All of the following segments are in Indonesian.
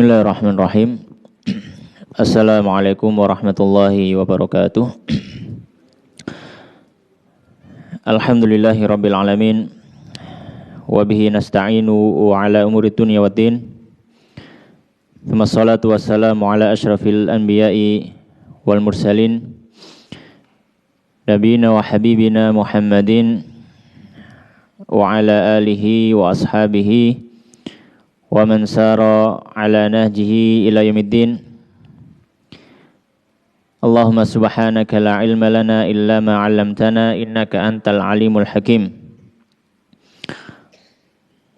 Bismillahirrahmanirrahim. Assalamualaikum warahmatullahi wabarakatuh. Alhamdulillahi rabbil alamin. Wabihi nasta'inu ala umuri dunya waddin. Thumma salatu wassalamu ala ashrafil anbiya'i wal mursalin. Nabiyina wa habibina Muhammadin wa ala alihi wa ashabihi wa man sara ala nahjihi ila yaumiddin. Allahumma subhanaka la ilma lana illa ma 'allamtana innaka antal alimul hakim.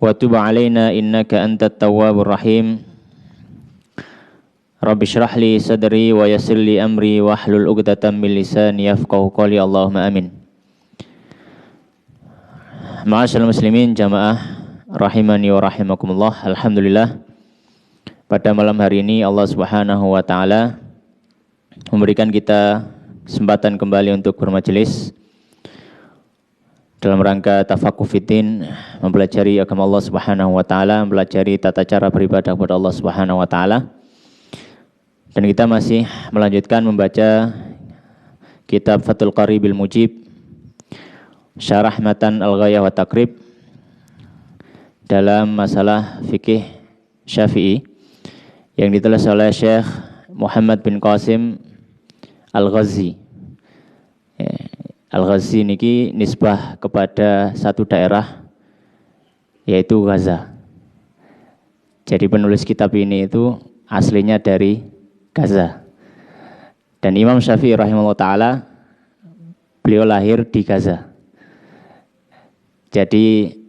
Wa tub 'alaina innaka antat tawwabur rahim. Rabbi shrah li sadri wa yassir li amri wahlul 'uqdatam min lisani yafqahu qawli. Allahumma amin. Ma'asyiral muslimin jamaah rahimani wa rahimakumullah. Alhamdulillah, pada malam hari ini Allah Subhanahu wa taala memberikan kita kesempatan kembali untuk bermajelis dalam rangka tafaqquh fiddin, mempelajari agama Allah Subhanahu wa taala, mempelajari tata cara beribadah kepada Allah Subhanahu wa taala. Dan kita masih melanjutkan membaca kitab Fathul Qaribil Mujib, Syarah Matan Al-Ghayah wa Taqrib dalam masalah fikih Syafi'i yang ditulis oleh Syekh Muhammad bin Qasim Al-Ghazi. Al-Ghazi niki nisbah kepada satu daerah yaitu Gaza. Jadi penulis kitab ini itu aslinya dari Gaza. Dan Imam Syafi'i rahimahullah taala beliau lahir di Gaza. Jadi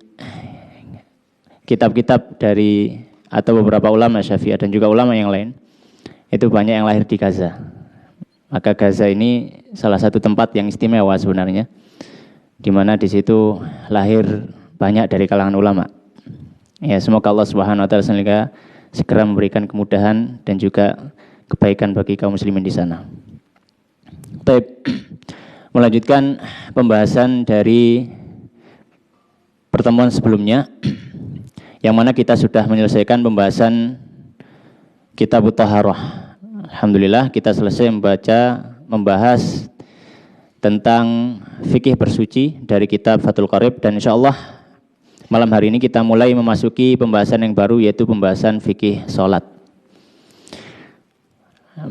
kitab-kitab dari atau beberapa ulama Syafi'iyah dan juga ulama yang lain itu banyak yang lahir di Gaza. Maka Gaza ini salah satu tempat yang istimewa sebenarnya, di mana di situ lahir banyak dari kalangan ulama. Ya, semoga Allah Subhanahu wa taala segera memberikan kemudahan dan juga kebaikan bagi kaum muslimin di sana. Baik, melanjutkan pembahasan dari pertemuan sebelumnya, yang mana kita sudah menyelesaikan pembahasan kitab Thaharah. Alhamdulillah kita selesai membahas tentang fikih bersuci dari kitab Fathul Qarib, dan insyaallah malam hari ini kita mulai memasuki pembahasan yang baru, yaitu pembahasan fikih salat.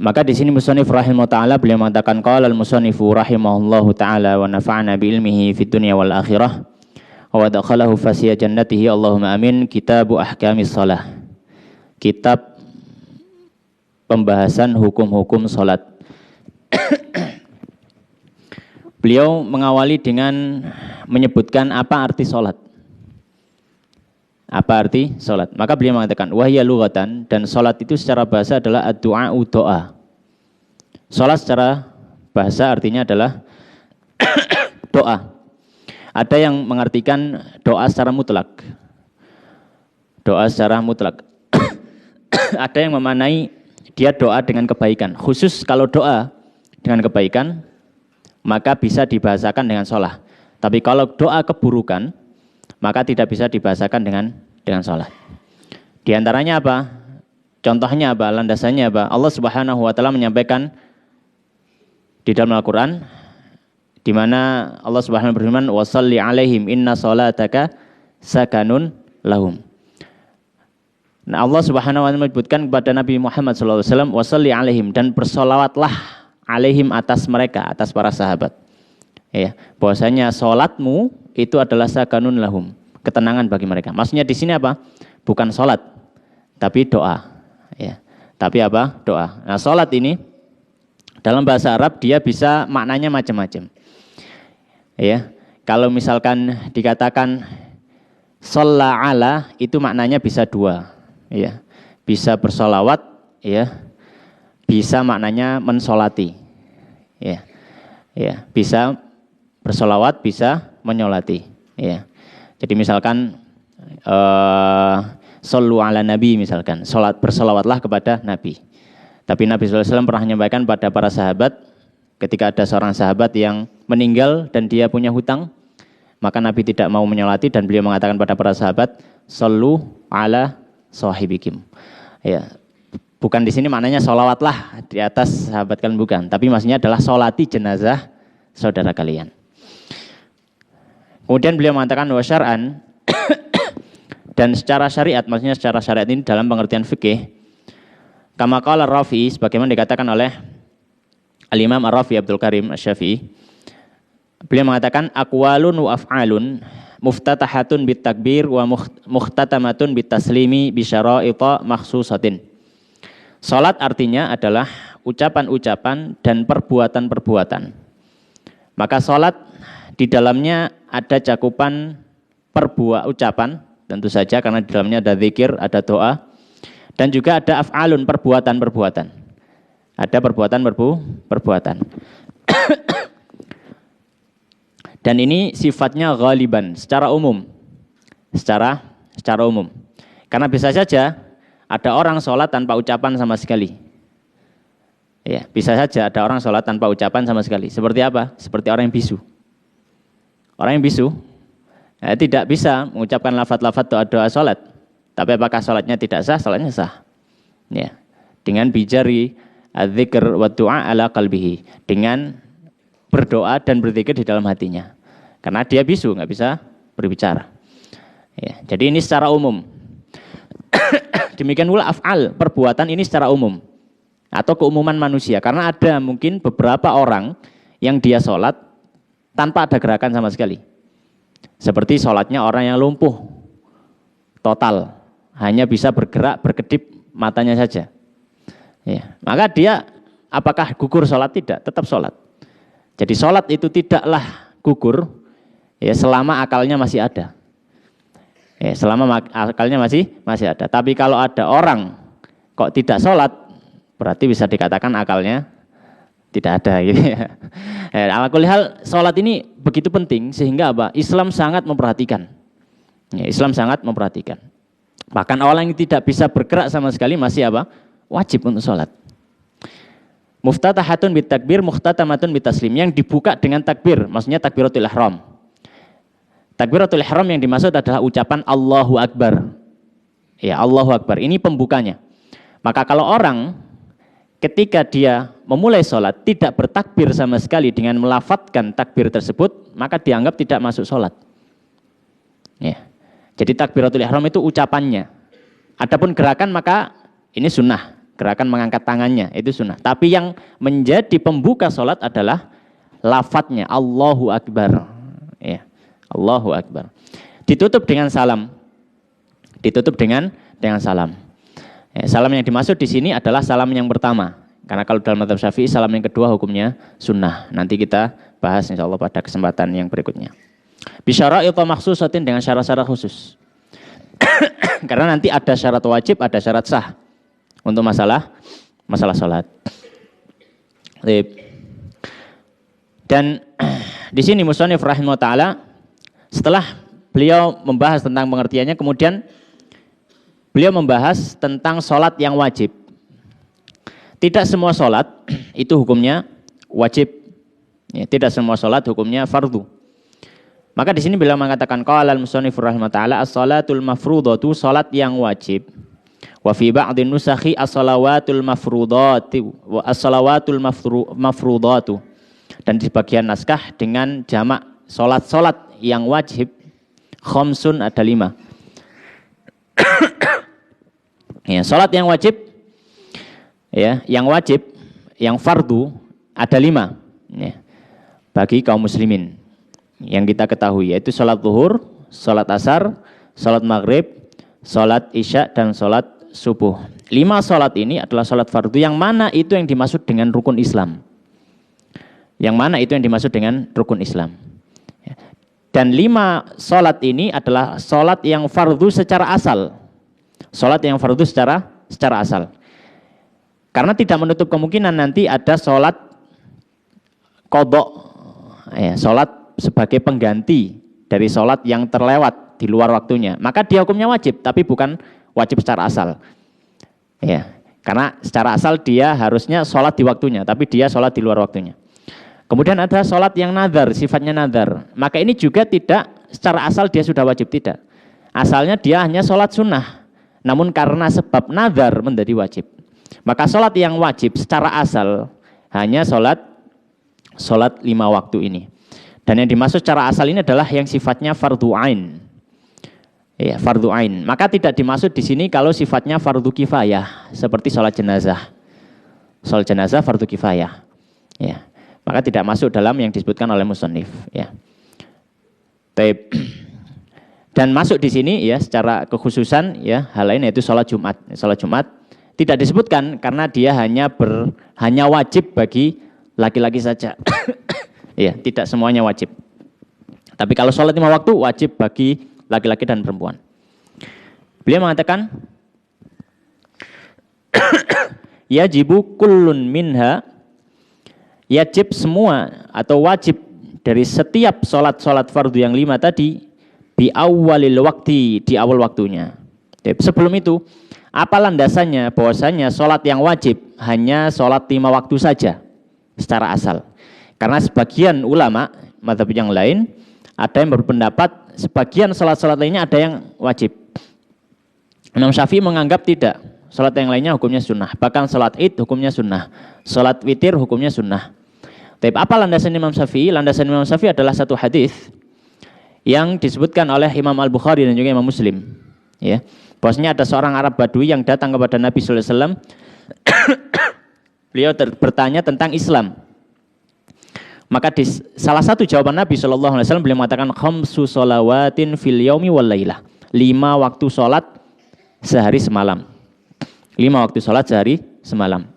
Maka di sini musannif rahimahullah taala beliau mengatakan qala al-musannifu rahimahullahu taala wa nafa'ana bi ilmihi fid dunya wal akhirah wa dakhalahu fasiya jannatihi Allahumma amin. Kitabu ahkamis shalah, kitab pembahasan hukum-hukum salat. Beliau mengawali dengan menyebutkan apa arti salat. Apa arti salat? Maka beliau mengatakan wahya lughatan, dan salat itu secara bahasa adalah ad-du'a, doa. Salat secara bahasa artinya adalah doa. Ada yang mengartikan doa secara mutlak. Doa secara mutlak. Ada yang memaknai dia doa dengan kebaikan. Khusus kalau doa dengan kebaikan, maka bisa dibahasakan dengan sholat. Tapi kalau doa keburukan, maka tidak bisa dibahasakan dengan sholat. Di antaranya apa? Contohnya apa? Landasannya apa? Allah Subhanahu wa taala menyampaikan di dalam Al-Qur'an, di mana Allah Subhanahu wa taala berfirman, "Wa shalli 'alaihim inna shalataka sakanun lahum." Nah, Allah Subhanahu wa taala menyebutkan kepada Nabi Muhammad sallallahu alaihi wasallam, "Wa shalli 'alaihim," dan bersolawatlah alaihim, atas mereka, atas para sahabat. Ya, bahwasanya salatmu itu adalah sakanun lahum, ketenangan bagi mereka. Maksudnya di sini apa? Bukan salat, tapi doa. Ya. Tapi apa? Doa. Nah, salat ini dalam bahasa Arab dia bisa maknanya macam-macam. Ya, kalau misalkan dikatakan shalla ala, itu maknanya bisa dua, ya. Bisa bersolawat, ya. Bisa maknanya mensolati. Ya. Ya, bisa bersolawat, bisa menyolati, ya. Jadi misalkan shollu ala nabi, misalkan bersolawatlah kepada nabi. Tapi Nabi sallallahu alaihi wasallam pernah menyampaikan pada para sahabat, ketika ada seorang sahabat yang meninggal dan dia punya hutang, maka Nabi tidak mau menyolati dan beliau mengatakan pada para sahabat, "Shallu ala sahibikum." Ya, Bukan di sini maknanya sholawatlah di atas sahabat kalian, bukan. Tapi maksudnya adalah sholati jenazah saudara kalian. Kemudian beliau mengatakan wa syar'an dan secara syariat, maksudnya secara syariat ini dalam pengertian fikih, kama qala Rafi, sebagaimana dikatakan oleh Al-Imam Ar-Rafi Abdul Karim Asy-Syafi'i, beliau mengatakan aqwalun wa af'alun muftatahatun bit takbir wa mukhtatamatun bit taslimi bi syara'ita makhsusatin. Salat artinya adalah ucapan-ucapan dan perbuatan-perbuatan. Maka salat di dalamnya ada cakupan ucapan, tentu saja karena di dalamnya ada zikir, ada doa, dan juga ada af'alun, perbuatan-perbuatan. Ada perbuatan-perbuatan. Dan ini sifatnya ghaliban, secara umum. Secara umum. Karena bisa saja ada orang sholat tanpa ucapan sama sekali. Ya, bisa saja ada orang sholat tanpa ucapan sama sekali. Seperti apa? Seperti orang yang bisu. Orang yang bisu tidak bisa mengucapkan lafaz-lafaz doa-doa sholat. Tapi apakah sholatnya tidak sah? Sholatnya sah. Ya, dengan bijari adzikr wa du'a ala qalbihi, dengan berdoa dan berzikir di dalam hatinya. Karena dia bisu, nggak bisa berbicara. Ya, jadi ini secara umum. Demikian pula af'al, perbuatan ini secara umum atau keumuman manusia. Karena ada mungkin beberapa orang yang dia sholat tanpa ada gerakan sama sekali. Seperti sholatnya orang yang lumpuh total, hanya bisa bergerak, berkedip matanya saja. Ya, maka dia apakah gugur sholat? Tidak, tetap sholat. Jadi sholat itu tidaklah gugur ya, selama akalnya masih ada. Ya, selama akalnya masih ada. Tapi kalau ada orang kok tidak sholat, berarti bisa dikatakan akalnya tidak ada. Gitu ya. Ala kulli hal, sholat ini begitu penting sehingga apa? Islam sangat memperhatikan. Ya, Islam sangat memperhatikan. Bahkan orang yang tidak bisa bergerak sama sekali masih apa? Wajib untuk sholat. Muftatahatun bit takbir, mukhtatamatun bit taslim. Yang dibuka dengan takbir, maksudnya takbiratul ihram. Takbiratul ihram yang dimaksud adalah ucapan Allahu Akbar. Ya, Allahu Akbar. Ini pembukanya. Maka kalau orang ketika dia memulai sholat tidak bertakbir sama sekali dengan melafadzkan takbir tersebut, maka dianggap tidak masuk sholat. Ya. Jadi takbiratul ihram itu ucapannya. Adapun gerakan maka ini sunnah. Gerakan mengangkat tangannya itu sunnah. Tapi yang menjadi pembuka sholat adalah lafadznya Allahu Akbar. Ya. Allahu Akbar. Ditutup dengan salam. Ditutup dengan salam. Ya, salam yang dimaksud di sini adalah salam yang pertama. Karena kalau dalam mazhab Syafi'i salam yang kedua hukumnya sunnah. Nanti kita bahas insyaallah pada kesempatan yang berikutnya. Bisyara'ita makhsusatin, dengan syarat-syarat khusus. Karena nanti ada syarat wajib, ada syarat sah untuk masalah salat. Dan di sini musannif rahimahullah taala setelah beliau membahas tentang pengertiannya, kemudian beliau membahas tentang sholat yang wajib. Tidak semua sholat itu hukumnya wajib. Ya, tidak semua sholat hukumnya fardu. Maka di sini beliau mengatakan qala al-musannif rahimahullah taala as-shalatul mafrudatu, sholat yang wajib. Wa fi ba'dhin nusakhi as-shalawatul mafrudatu wa as-shalawatul mafrudatu. Dan di sebagian naskah dengan jamak sholat-sholat yang wajib khamsun, ada 5. Ya, sholat yang wajib, ya, yang wajib, yang fardu ada 5. Ya, bagi kaum muslimin yang kita ketahui, yaitu sholat zuhur, sholat asar, sholat maghrib, sholat isya, dan sholat subuh. 5 sholat ini adalah sholat fardu. Yang mana itu yang dimaksud dengan rukun Islam? Yang mana itu yang dimaksud dengan rukun Islam? Dan 5 sholat ini adalah sholat yang fardu secara asal. Sholat yang fardu secara asal. Karena tidak menutup kemungkinan nanti ada sholat qadha, ya, sholat sebagai pengganti dari sholat yang terlewat di luar waktunya. Maka dia hukumnya wajib, tapi bukan wajib secara asal. Ya, karena secara asal dia harusnya sholat di waktunya, tapi dia sholat di luar waktunya. Kemudian ada sholat yang nazar, sifatnya nazar. Maka ini juga tidak secara asal dia sudah wajib, tidak. Asalnya dia hanya sholat sunnah. Namun karena sebab nazar menjadi wajib. Maka sholat yang wajib secara asal hanya sholat 5 waktu ini. Dan yang dimaksud secara asal ini adalah yang sifatnya fardhu ain. Ya, fardhu ain. Maka tidak dimaksud di sini kalau sifatnya fardhu kifayah seperti sholat jenazah. Sholat jenazah fardhu kifayah. Ya. Maka tidak masuk dalam yang disebutkan oleh musannif, ya. Dan masuk di sini ya secara kekhususan ya hal lain yaitu sholat Jumat. Sholat Jumat tidak disebutkan karena dia hanya wajib bagi laki-laki saja. Ya, tidak semuanya wajib. Tapi kalau sholat 5 waktu wajib bagi laki-laki dan perempuan. Beliau mengatakan, yajibu kullun minha, yajib semua atau wajib dari setiap sholat fardu yang 5 tadi bi awalil waktu, di awal waktunya. Sebelum itu, apa landasannya bahwasanya sholat yang wajib hanya sholat 5 waktu saja secara asal. Karena sebagian ulama mazhab yang lain ada yang berpendapat sebagian sholat-sholat lainnya ada yang wajib. Imam Syafi'i menganggap tidak, sholat yang lainnya hukumnya sunnah. Bahkan sholat id hukumnya sunnah, sholat witir hukumnya sunnah. Tapi apa landasan Imam Syafi'i? Landasan Imam Syafi'i adalah satu hadis yang disebutkan oleh Imam Al-Bukhari dan juga Imam Muslim. Ya, bahwasanya ada seorang Arab Badui yang datang kepada Nabi sallallahu alaihi wasallam. Beliau bertanya tentang Islam. Maka di salah satu jawaban Nabi sallallahu alaihi wasallam beliau mengatakan khamsu shalawatin fil yaumi wal lailah. 5 waktu salat sehari semalam. 5 waktu salat sehari semalam.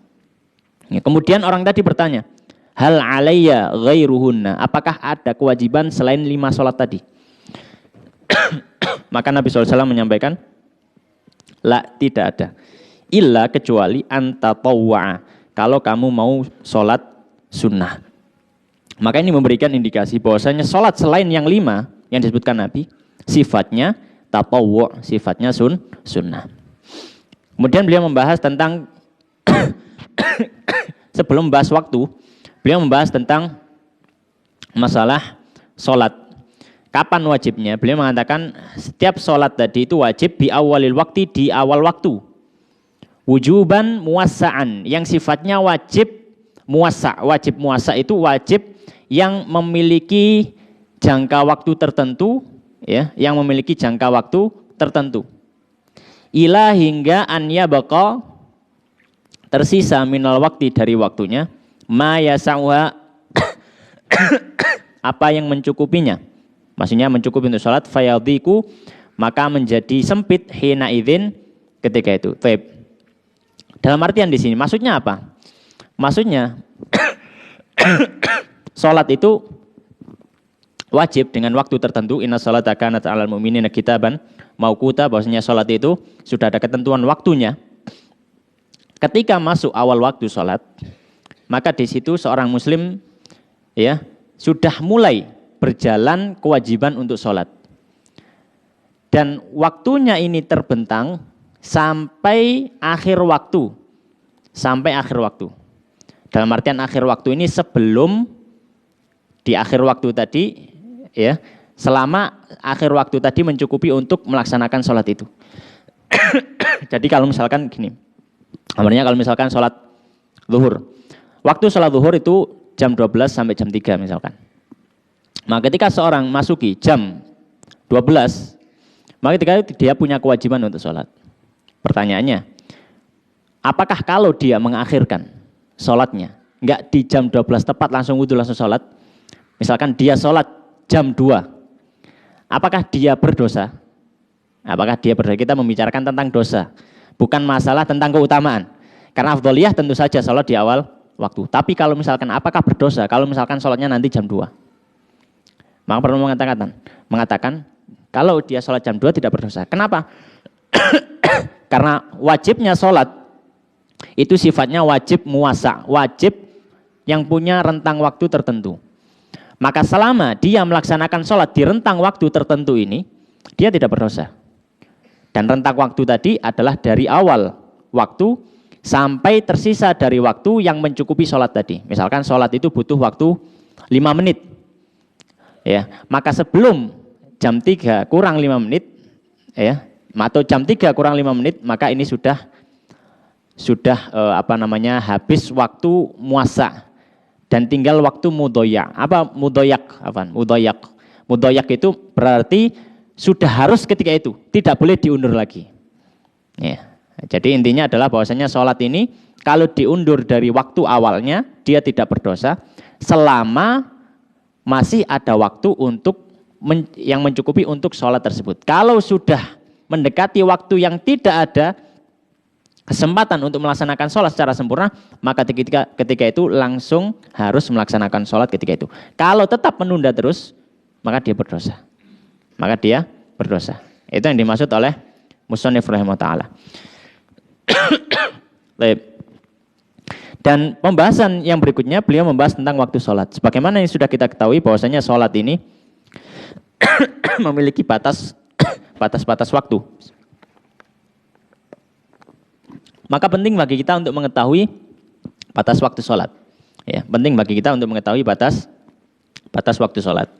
Ya, kemudian orang tadi bertanya, hal alayya ghairuhunna? Apakah ada kewajiban selain 5 salat tadi? Maka Nabi sallallahu alaihi wasallam menyampaikan, la, tidak ada. Illa kecuali anta tawwa, kalau kamu mau salat sunnah. Maka ini memberikan indikasi bahwasanya sholat selain yang 5 yang disebutkan Nabi sifatnya tatawwu', sifatnya sunnah. Kemudian beliau membahas tentang sebelum membahas waktu, beliau membahas tentang masalah sholat. Kapan wajibnya? Beliau mengatakan setiap sholat tadi itu wajib bi awalil waktu, di awal waktu. Wujuban muwassa'an, yang sifatnya wajib muwassa'. Wajib muwassa' itu wajib yang memiliki jangka waktu tertentu, ya, yang memiliki jangka waktu tertentu. Ila hingga an yabaqa, tersisa minal waktu, dari waktunya, ma yasa'uha, apa yang mencukupinya. Maksudnya mencukupi untuk sholat, fayadhiku, maka menjadi sempit hina idzin, ketika itu. Baik. Dalam artian di sini maksudnya apa? Maksudnya sholat itu wajib dengan waktu tertentu. Inna sholata kanat 'alal mu'minina kitaban mauquta, bahwasanya sholat itu sudah ada ketentuan waktunya. Ketika masuk awal waktu sholat, maka di situ seorang muslim ya sudah mulai berjalan kewajiban untuk sholat. Dan waktunya ini terbentang sampai akhir waktu. Sampai akhir waktu. Dalam artian akhir waktu ini sebelum di akhir waktu tadi, ya, selama akhir waktu tadi mencukupi untuk melaksanakan sholat itu. Jadi kalau misalkan gini, namanya kalau misalkan sholat zuhur, waktu sholat zuhur itu jam 12 sampai jam 3 misalkan. Maka ketika seorang masuki jam 12, maka ketika itu dia punya kewajiban untuk sholat. Pertanyaannya, apakah kalau dia mengakhirkan sholatnya, enggak di jam 12 tepat langsung wudhu langsung sholat, misalkan dia sholat jam 2, apakah dia berdosa? Apakah dia berdosa? Kita membicarakan tentang dosa, bukan masalah tentang keutamaan. Karena afdholiyah tentu saja sholat di awal waktu. Tapi kalau misalkan apakah berdosa kalau misalkan sholatnya nanti jam 2? Maka perlu mengatakan kalau dia sholat jam 2 tidak berdosa. Kenapa? Karena wajibnya sholat itu sifatnya wajib muwassa, wajib yang punya rentang waktu tertentu. Maka selama dia melaksanakan sholat di rentang waktu tertentu ini, dia tidak berdosa. Dan rentang waktu tadi adalah dari awal waktu sampai tersisa dari waktu yang mencukupi sholat tadi. Misalkan sholat itu butuh waktu 5 menit. Ya, maka sebelum jam 3 kurang 5 menit, ya, atau jam 3 kurang 5 menit, maka ini sudah sudah habis waktu muasa dan tinggal waktu mudoyak. Apa mudoyak? Mudoyak itu berarti sudah harus ketika itu, tidak boleh diundur lagi. Ya. Jadi intinya adalah bahwasanya sholat ini kalau diundur dari waktu awalnya dia tidak berdosa selama masih ada waktu untuk yang mencukupi untuk sholat tersebut. Kalau sudah mendekati waktu yang tidak ada kesempatan untuk melaksanakan sholat secara sempurna, maka ketika itu langsung harus melaksanakan sholat ketika itu. Kalau tetap menunda terus, maka dia berdosa. Itu yang dimaksud oleh Musannif rahimahullah ta'ala. Dan pembahasan yang berikutnya beliau membahas tentang waktu sholat. Sebagaimana yang sudah kita ketahui bahwasanya sholat ini memiliki batas waktu. Maka penting bagi kita untuk mengetahui batas waktu sholat. Ya, penting bagi kita untuk mengetahui batas waktu sholat.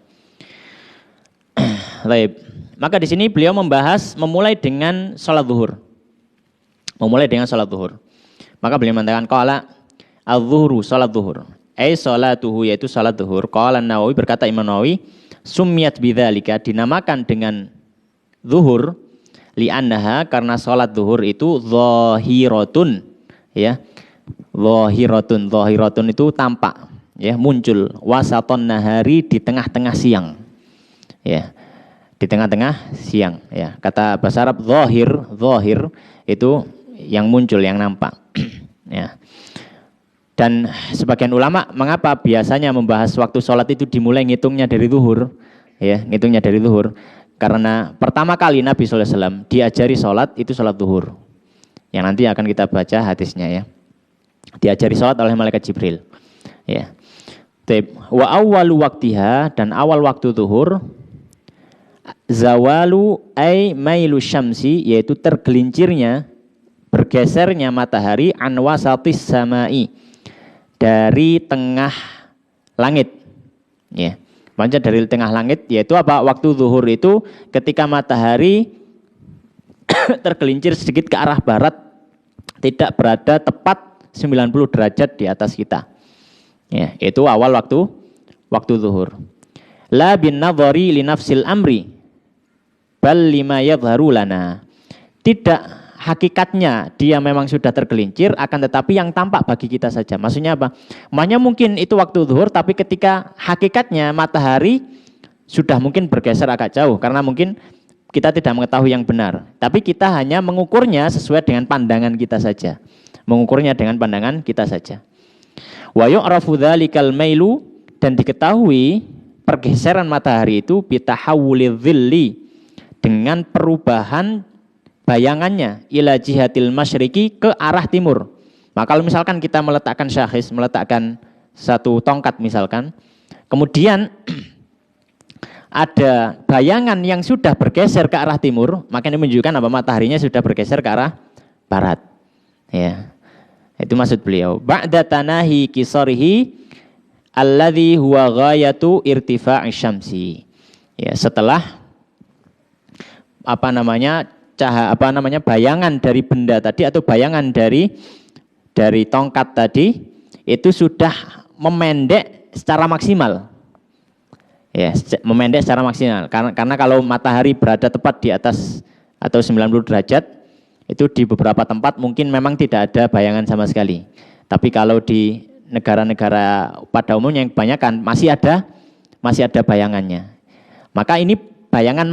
Maka di sini beliau memulai dengan sholat zuhur. Maka beliau mengatakan qala az-zuhru sholat zuhur. Sholatuhu yaitu sholat zuhur. Qala Nawawi, berkata Imam Nawawi, summiyat bidzalika, dinamakan dengan zuhur li'annaha, karena sholat zuhur itu zahiratun, ya. Zahiratun itu tampak, ya, muncul, wasaton nahari, di tengah-tengah siang. Ya. Di tengah-tengah siang, ya. Kata bahasa Arab zahir itu yang muncul, yang nampak. Ya. Dan sebagian ulama mengapa biasanya membahas waktu sholat itu dimulai ngitungnya dari zuhur, ya, ngitungnya dari zuhur. Karena pertama kali Nabi SAW diajari sholat itu sholat zuhur, yang nanti akan kita baca hadisnya, ya. Diajari sholat oleh malaikat Jibril, ya. Wa awwalu waktiha, dan awal waktu zuhur, zawalu ay mailu syamsi, yaitu tergelincirnya, bergesernya matahari, an wasatis samai, dari tengah langit, ya. Maksudnya dari tengah langit, yaitu apa? Waktu zuhur itu ketika matahari tergelincir sedikit ke arah barat, tidak berada tepat 90 derajat di atas kita. Ya, itu awal waktu zuhur. La bin nadhari li nafsil amri bal lima yadhharu lana. Tidak hakikatnya dia memang sudah tergelincir, akan tetapi yang tampak bagi kita saja. Maksudnya apa? Makanya mungkin itu waktu zuhur, tapi ketika hakikatnya matahari sudah mungkin bergeser agak jauh, karena mungkin kita tidak mengetahui yang benar. Tapi kita hanya mengukurnya sesuai dengan pandangan kita saja. Wa yu'rafu dzalikal mailu, dan diketahui pergeseran matahari itu bitahawulil dhilli, dengan perubahan bayangannya ila jihatil masyriqi, ke arah timur. Maka kalau misalkan kita meletakkan syakhis, meletakkan satu tongkat misalkan, kemudian ada bayangan yang sudah bergeser ke arah timur, maka ini menunjukkan apa? Mataharinya sudah bergeser ke arah barat. Ya. Itu maksud beliau. Ba'da tanahi kisarihi alladhi huwa ghayatu irtifa'i syamsi. Ya, setelah bayangan dari benda tadi, atau bayangan dari tongkat tadi itu sudah memendek secara maksimal. Ya, memendek secara maksimal. Karena kalau matahari berada tepat di atas atau 90 derajat, itu di beberapa tempat mungkin memang tidak ada bayangan sama sekali. Tapi kalau di negara-negara pada umumnya yang kebanyakan masih ada bayangannya. Maka ini bayangan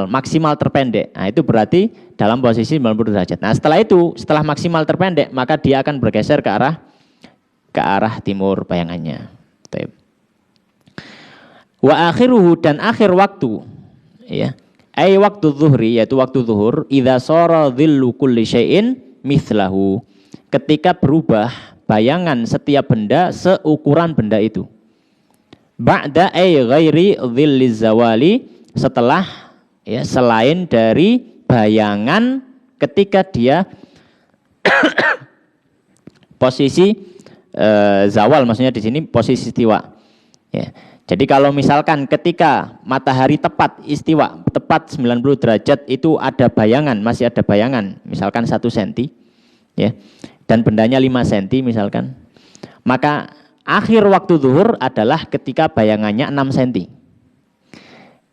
maksimal terpendek. Nah, itu berarti dalam posisi 90 derajat. Nah, setelah maksimal terpendek, maka dia akan bergeser ke arah timur bayangannya. Wa akhiruhu, dan akhir waktu, ya. Ai waktu zuhri, yaitu waktu zuhur, idza sara dhillu kulli syai'in mithlahu, ketika berubah bayangan setiap benda seukuran benda itu. Ba'da ay ghairi dhilliz zawali, setelah, ya, selain dari bayangan ketika dia posisi zawal, maksudnya di sini posisi istiwa. Ya. Jadi kalau misalkan ketika matahari tepat istiwa, tepat 90 derajat, itu ada bayangan, masih ada bayangan, misalkan 1 cm, ya. dan bendanya 5 cm misalkan, maka akhir waktu zuhur adalah ketika bayangannya 6 cm.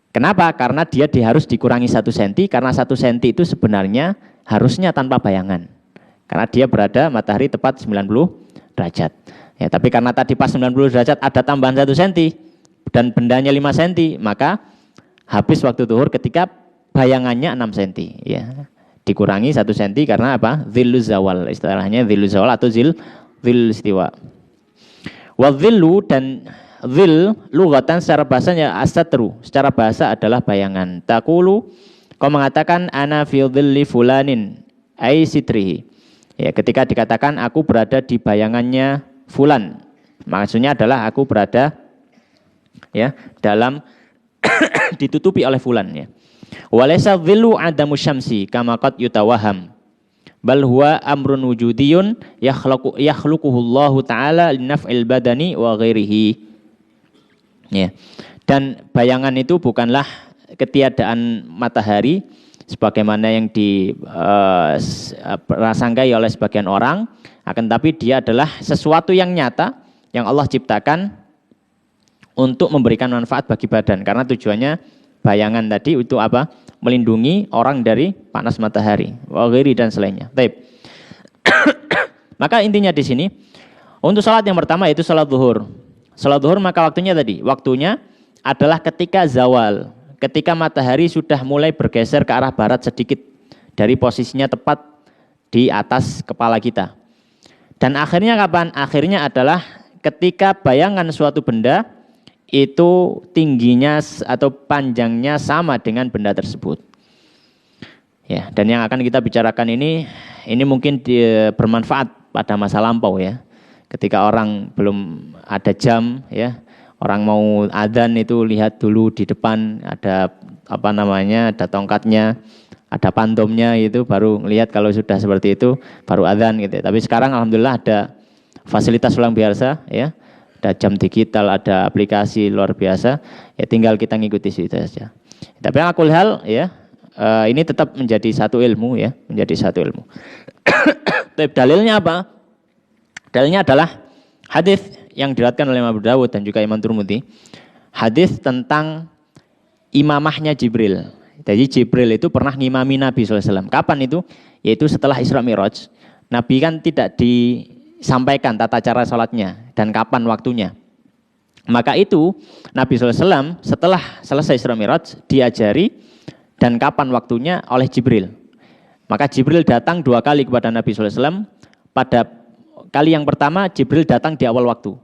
Kenapa? Karena dia harus dikurangi 1 cm, karena 1 cm itu sebenarnya harusnya tanpa bayangan. Karena dia berada matahari tepat 90 derajat. Ya, tapi karena tadi pas 90 derajat ada tambahan 1 cm dan bendanya 5 cm, maka habis waktu zuhur ketika bayangannya 6 cm. Ya. Dikurangi 1 cm karena apa? Zilluz zawal, istilahnya zilluz zawal atau zil istiwa. Wa zillu, dan zil lughatan secara bahasanya as-satru, secara bahasa adalah bayangan. Taqulu, kau mengatakan ana fi dhilli fulanin ai sitrihi. Ya, ketika dikatakan aku berada di bayangannya fulan, maksudnya adalah aku berada ya dalam ditutupi oleh fulan ya. Walaysa dhillu adamu syamsi kama qad yutawaham, bal huwa amrun wujudiyun yakhluquhullahu ta'ala linaf'il badani wa ghairihi. Ya. Dan bayangan itu bukanlah ketiadaan matahari sebagaimana yang dirasangkai oleh sebagian orang, akan tapi dia adalah sesuatu yang nyata yang Allah ciptakan untuk memberikan manfaat bagi badan, karena tujuannya bayangan tadi itu apa? Melindungi orang dari panas matahari, wa ghairi dan selainnya. Baik. Maka intinya di sini untuk salat yang pertama yaitu salat zuhur. Salat zuhur maka waktunya adalah ketika zawal, ketika matahari sudah mulai bergeser ke arah barat sedikit dari posisinya tepat di atas kepala kita. Dan akhirnya kapan? Akhirnya adalah ketika bayangan suatu benda itu tingginya atau panjangnya sama dengan benda tersebut. Ya, dan yang akan kita bicarakan ini mungkin bermanfaat pada masa lampau ya. Ketika orang belum ada jam ya, orang mau adzan itu lihat dulu di depan ada ada tongkatnya, ada pantomnya, itu baru lihat kalau sudah seperti itu baru adzan gitu. Tapi sekarang alhamdulillah ada fasilitas luar biasa ya. Ada jam digital, ada aplikasi luar biasa, ya tinggal kita ngikuti situ saja. Tapi yang aku lihat ya, ini tetap menjadi satu ilmu ya, menjadi satu ilmu. Tapi dalilnya apa? Dalilnya adalah hadis yang diriwayatkan oleh Imam Abu Dawud dan juga Imam Tirmidzi. Hadis tentang imamahnya Jibril. Jadi Jibril itu pernah ngimami Nabi SAW. Kapan itu? Yaitu setelah Isra Mi'raj. Nabi kan tidak disampaikan tata cara sholatnya dan kapan waktunya. Maka itu Nabi SAW setelah selesai Isra Mi'raj diajari dan kapan waktunya oleh Jibril. Maka Jibril datang 2 kali kepada Nabi SAW. Pada kali yang pertama Jibril datang di awal waktu.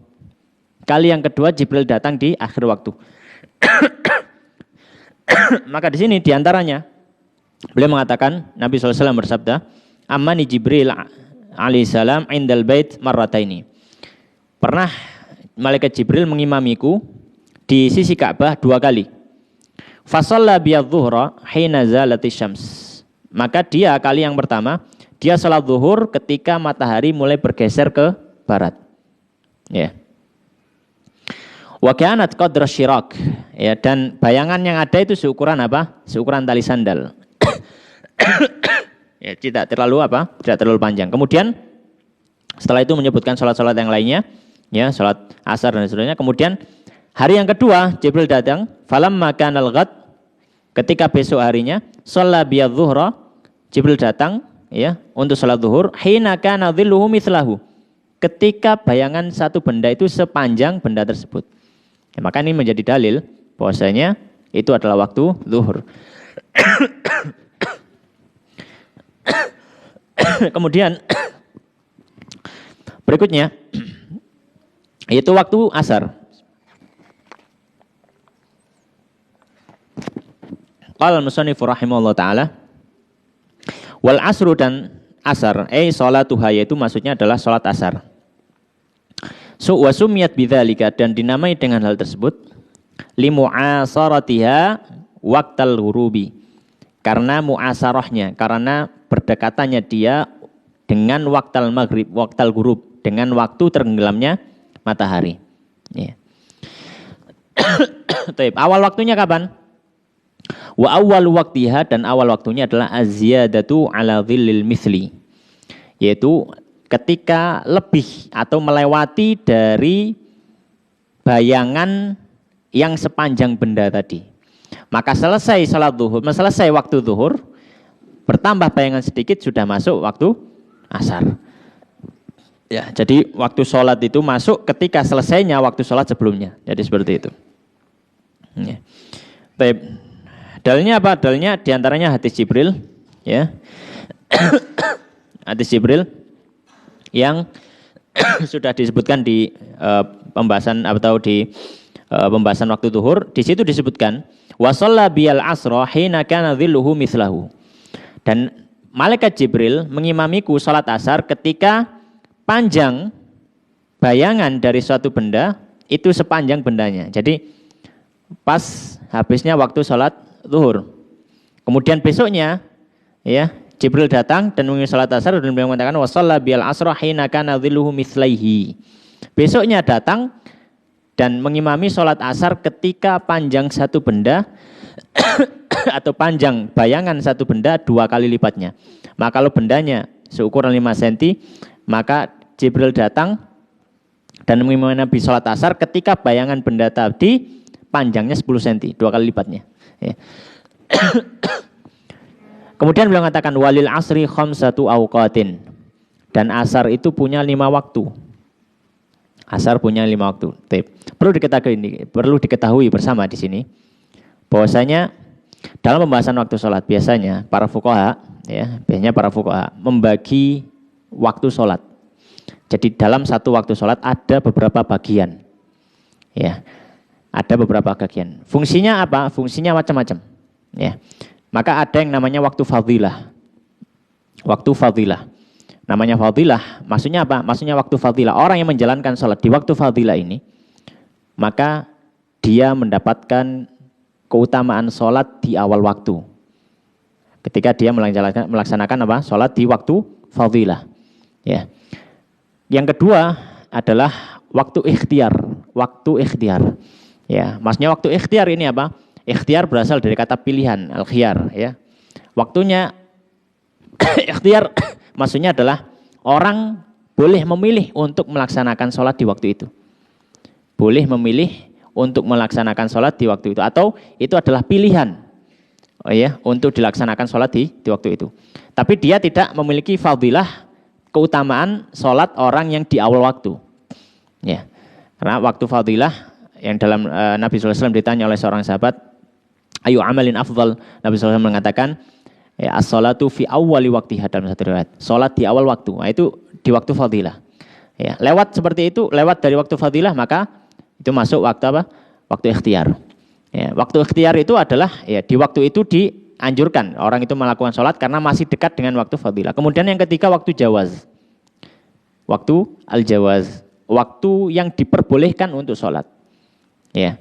Kali yang kedua Jibril datang di akhir waktu. Maka di sini diantaranya beliau mengatakan, Nabi SAW bersabda, Amani Jibril alaihissalam indal bait marrataini. Pernah malaikat Jibril mengimamiku di sisi Ka'bah 2 kali. Fasalla biyadh-dhuhra hina zalatis syams. Maka dia kali yang pertama dia salat zuhur ketika matahari mulai bergeser ke barat. Ya. Wa kanat qadra syirak. Ya, dan bayangan yang ada itu seukuran apa? Seukuran tali sandal. Ya, tidak terlalu panjang. Kemudian setelah itu menyebutkan salat-salat yang lainnya, ya, salat asar dan seterusnya. Kemudian hari yang kedua Jibril datang, falamma kanal ghad, ketika besok harinya, shalla biyadh-dhuhra, Jibril datang ya untuk salat zuhur, hina kana dhilluhu mithlahu, ketika bayangan satu benda itu sepanjang benda tersebut. Ya, maka ini menjadi dalil bahwasanya itu adalah waktu zuhur. Kemudian berikutnya yaitu waktu asar. Qala al-musannifu rahimahullah ta'ala, wal asru, dan asar, sholatuha, yaitu maksudnya adalah sholat asar. Wa sumiyat bidzalika, dan dinamai dengan hal tersebut, limu'asaratiha waqtal ghurubi, karena mu'asarahnya, karena berdekatannya dia dengan waqtal maghrib, waqtal ghurub, dengan waktu tenggelamnya matahari. Ya. Awal waktunya kapan? Wa awal waktiha, dan awal waktunya adalah az-ziyadatu ala dhillil mithli, yaitu ketika lebih atau melewati dari bayangan yang sepanjang benda tadi. Maka selesai salat zuhur, selesai waktu zuhur, bertambah bayangan sedikit sudah masuk waktu asar. Ya, jadi waktu sholat itu masuk ketika selesainya waktu sholat sebelumnya. Jadi seperti itu. Ya. Baik. Dalilnya apa? Dalilnya diantaranya hadis Jibril, ya. Hadis Jibril yang sudah disebutkan di pembahasan atau di pembahasan waktu zuhur. Di situ disebutkan wa shalla biyal asra hina kana dhilluhu mithlahu. Dan malaikat Jibril mengimamiku salat asar ketika panjang bayangan dari suatu benda itu sepanjang bendanya. Jadi pas habisnya waktu sholat zuhur. Kemudian besoknya ya Jibril datang dan mengimami sholat asar dan beliau mengatakan wasalla bil asra hina kana dhilluhu mithlaihi. Besoknya datang dan mengimami sholat asar ketika panjang satu benda atau panjang bayangan satu benda 2 kali lipatnya. Maka kalau bendanya seukuran 5 cm, maka Jibril datang dan mengimami Nabi sholat asar ketika bayangan benda tadi panjangnya 10 cm, 2 kali lipatnya. Ya. Kemudian beliau mengatakan walil asri khamsatu awqatin. Dan asar itu punya 5 waktu. Asar punya 5 waktu. Perlu diketahui bersama di sini bahwasanya dalam pembahasan waktu sholat biasanya para fuqaha membagi waktu sholat. Jadi dalam satu waktu sholat ada beberapa bagian. Ya, ada beberapa bagian. Fungsinya apa? Fungsinya macam-macam. Ya, maka ada yang namanya waktu fadilah. Waktu fadilah. Namanya fadilah, maksudnya apa? Maksudnya waktu fadilah. Orang yang menjalankan sholat di waktu fadilah ini, maka dia mendapatkan keutamaan sholat di awal waktu. Ketika dia melaksanakan apa? Sholat di waktu fadilah. Ya. Yang kedua adalah waktu ikhtiar. Waktu ikhtiar. Ya, maksudnya waktu ikhtiar ini apa? Ikhtiar berasal dari kata pilihan, al-khiyar. Ya. Waktunya ikhtiar maksudnya adalah orang boleh memilih untuk melaksanakan sholat di waktu itu. Boleh memilih untuk melaksanakan sholat di waktu itu. Atau itu adalah pilihan untuk dilaksanakan sholat di waktu itu. Tapi dia tidak memiliki fadilah keutamaan sholat orang yang di awal waktu. Ya. Karena waktu fadilah yang dalam Nabi SAW ditanya oleh seorang sahabat, ayu amalin afdal, Nabi SAW mengatakan, ya, as-sholatu fi awwali waktiha dalam satu riwayat. Sholat di awal waktu. Nah, itu di waktu fadilah. Ya, lewat seperti itu, lewat dari waktu fadilah, maka itu masuk waktu apa? Waktu ikhtiar. Ya, waktu ikhtiar itu adalah ya di waktu itu dianjurkan orang itu melakukan sholat karena masih dekat dengan waktu fadilah. Kemudian yang ketiga waktu jawaz. Waktu al-jawaz. Waktu yang diperbolehkan untuk sholat. Ya,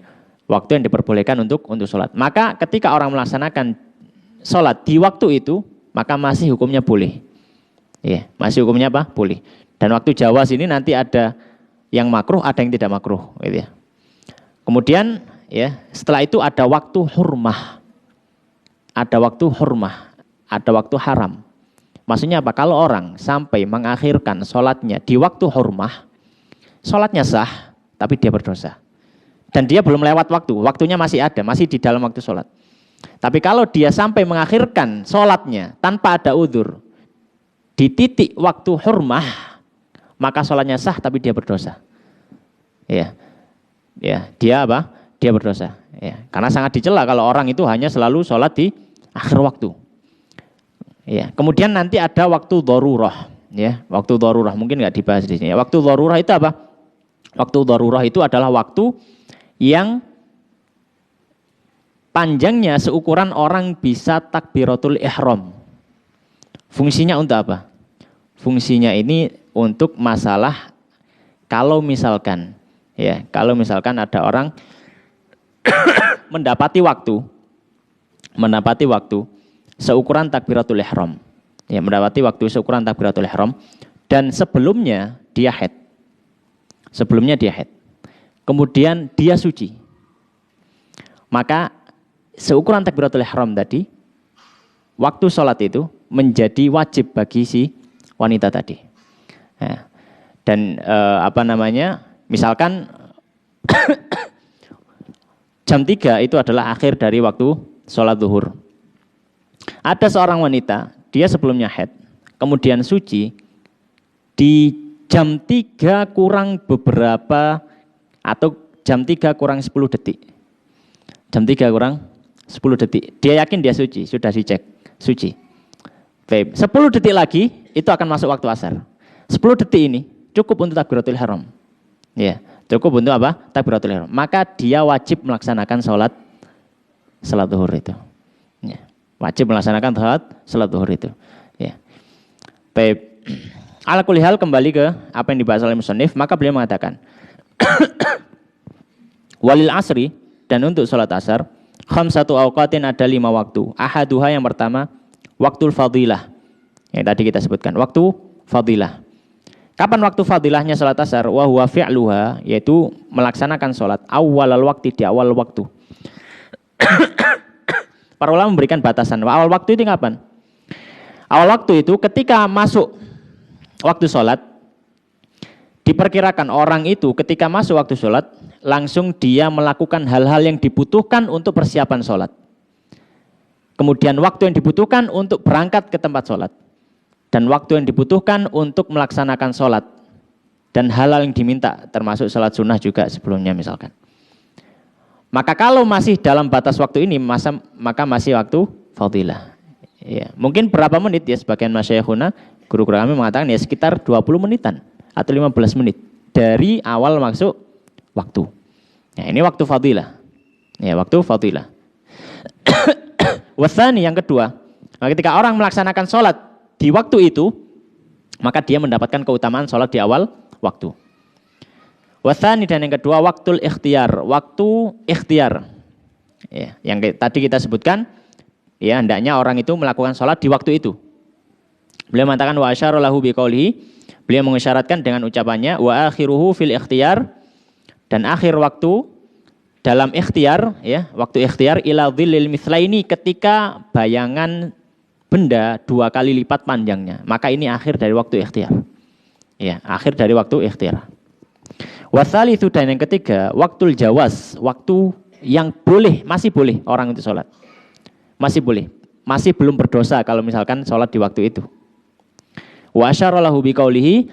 waktu yang diperbolehkan untuk sholat. Maka ketika orang melaksanakan sholat di waktu itu, maka masih hukumnya boleh. Ya, masih hukumnya apa? Boleh. Dan waktu jawaz ini nanti ada yang makruh, ada yang tidak makruh, gitu ya. Kemudian ya, setelah itu ada waktu hurmah. Ada waktu hurmah, ada waktu haram. Maksudnya apa? Kalau orang sampai mengakhirkan sholatnya di waktu hurmah, sholatnya sah, tapi dia berdosa. Dan dia belum lewat waktu, waktunya masih ada, masih di dalam waktu sholat. Tapi kalau dia sampai mengakhirkan sholatnya tanpa ada udzur di titik waktu hurmah, maka sholatnya sah tapi dia berdosa. Ya, ya, dia apa? Dia berdosa. Ya, karena sangat dicela kalau orang itu hanya selalu sholat di akhir waktu. Ya, kemudian nanti ada waktu dharurah. Ya, waktu dharurah mungkin nggak dibahas di sini. Waktu dharurah itu apa? Waktu dharurah itu adalah waktu yang panjangnya seukuran orang bisa takbiratul ihram. Fungsinya untuk apa? Fungsinya ini untuk masalah kalau misalkan ada orang mendapati waktu seukuran takbiratul ihram. Ya, mendapati waktu seukuran takbiratul ihram dan sebelumnya dia haid. Kemudian dia suci. Maka seukuran takbiratul ihram tadi, waktu sholat itu menjadi wajib bagi si wanita tadi. Ya. Dan misalkan jam 3 itu adalah akhir dari waktu sholat zuhur. Ada seorang wanita, dia sebelumnya haid, kemudian suci, di jam 3 kurang beberapa, atau jam 3 kurang 10 detik. Jam 3 kurang 10 detik. Dia yakin dia suci, sudah dicek, suci. 10 detik lagi, itu akan masuk waktu asar. 10 detik ini cukup untuk takbiratul ihram. Ya, cukup untuk apa? Takbiratul ihram. Maka dia wajib melaksanakan sholat zuhur itu. Ya, wajib melaksanakan sholat zuhur itu. Ya. Baik. Ala kulli hal, kembali ke apa yang dibahas oleh musannif, maka beliau mengatakan walil asri, dan untuk sholat asar khamsatu awqatin, ada 5 waktu. Ahaduha, yang pertama waktul fadilah, yang tadi kita sebutkan, waktu fadilah. Kapan waktu fadilahnya sholat asar? Wa huwa fi'luha, yaitu melaksanakan sholat awalal waktu, di awal waktu. Para ulama memberikan batasan. Awal waktu itu kapan? Awal waktu itu ketika masuk waktu sholat. Diperkirakan orang itu ketika masuk waktu sholat, langsung dia melakukan hal-hal yang dibutuhkan untuk persiapan sholat. Kemudian waktu yang dibutuhkan untuk berangkat ke tempat sholat. Dan waktu yang dibutuhkan untuk melaksanakan sholat. Dan hal-hal yang diminta, termasuk sholat sunnah juga sebelumnya misalkan. Maka kalau masih dalam batas waktu ini, maka masih waktu fadilah. Ya, mungkin berapa menit ya, sebagian masyayikhuna, guru-guru kami mengatakan ya sekitar 20 menitan atau 15 menit dari awal masuk waktu. Nah, ini waktu fadilah. Ya, waktu fadilah. Wasani, yang kedua, ketika orang melaksanakan sholat di waktu itu, maka dia mendapatkan keutamaan sholat di awal waktu. Wasani, dan yang kedua waktul ikhtiar, waktu ikhtiar. Ya, yang tadi kita sebutkan, ya hendaknya orang itu melakukan sholat di waktu itu. Beliau mengatakan wa asyara lahu biqaulihi, beliau mengisyaratkan dengan ucapannya wa akhiruhu fil ikhtiar, dan akhir waktu dalam ikhtiar, ya, waktu ikhtiar ila dhillil mithlaini, ketika bayangan benda 2 kali lipat panjangnya, maka ini akhir dari waktu ikhtiar. Ya, akhir dari waktu ikhtiar. Wasalitsu, dan yang ketiga waktul jawaz, waktu yang boleh, masih boleh orang itu sholat. Masih boleh, masih belum berdosa kalau misalkan sholat di waktu itu. Wa asyara lahu biqaulihi,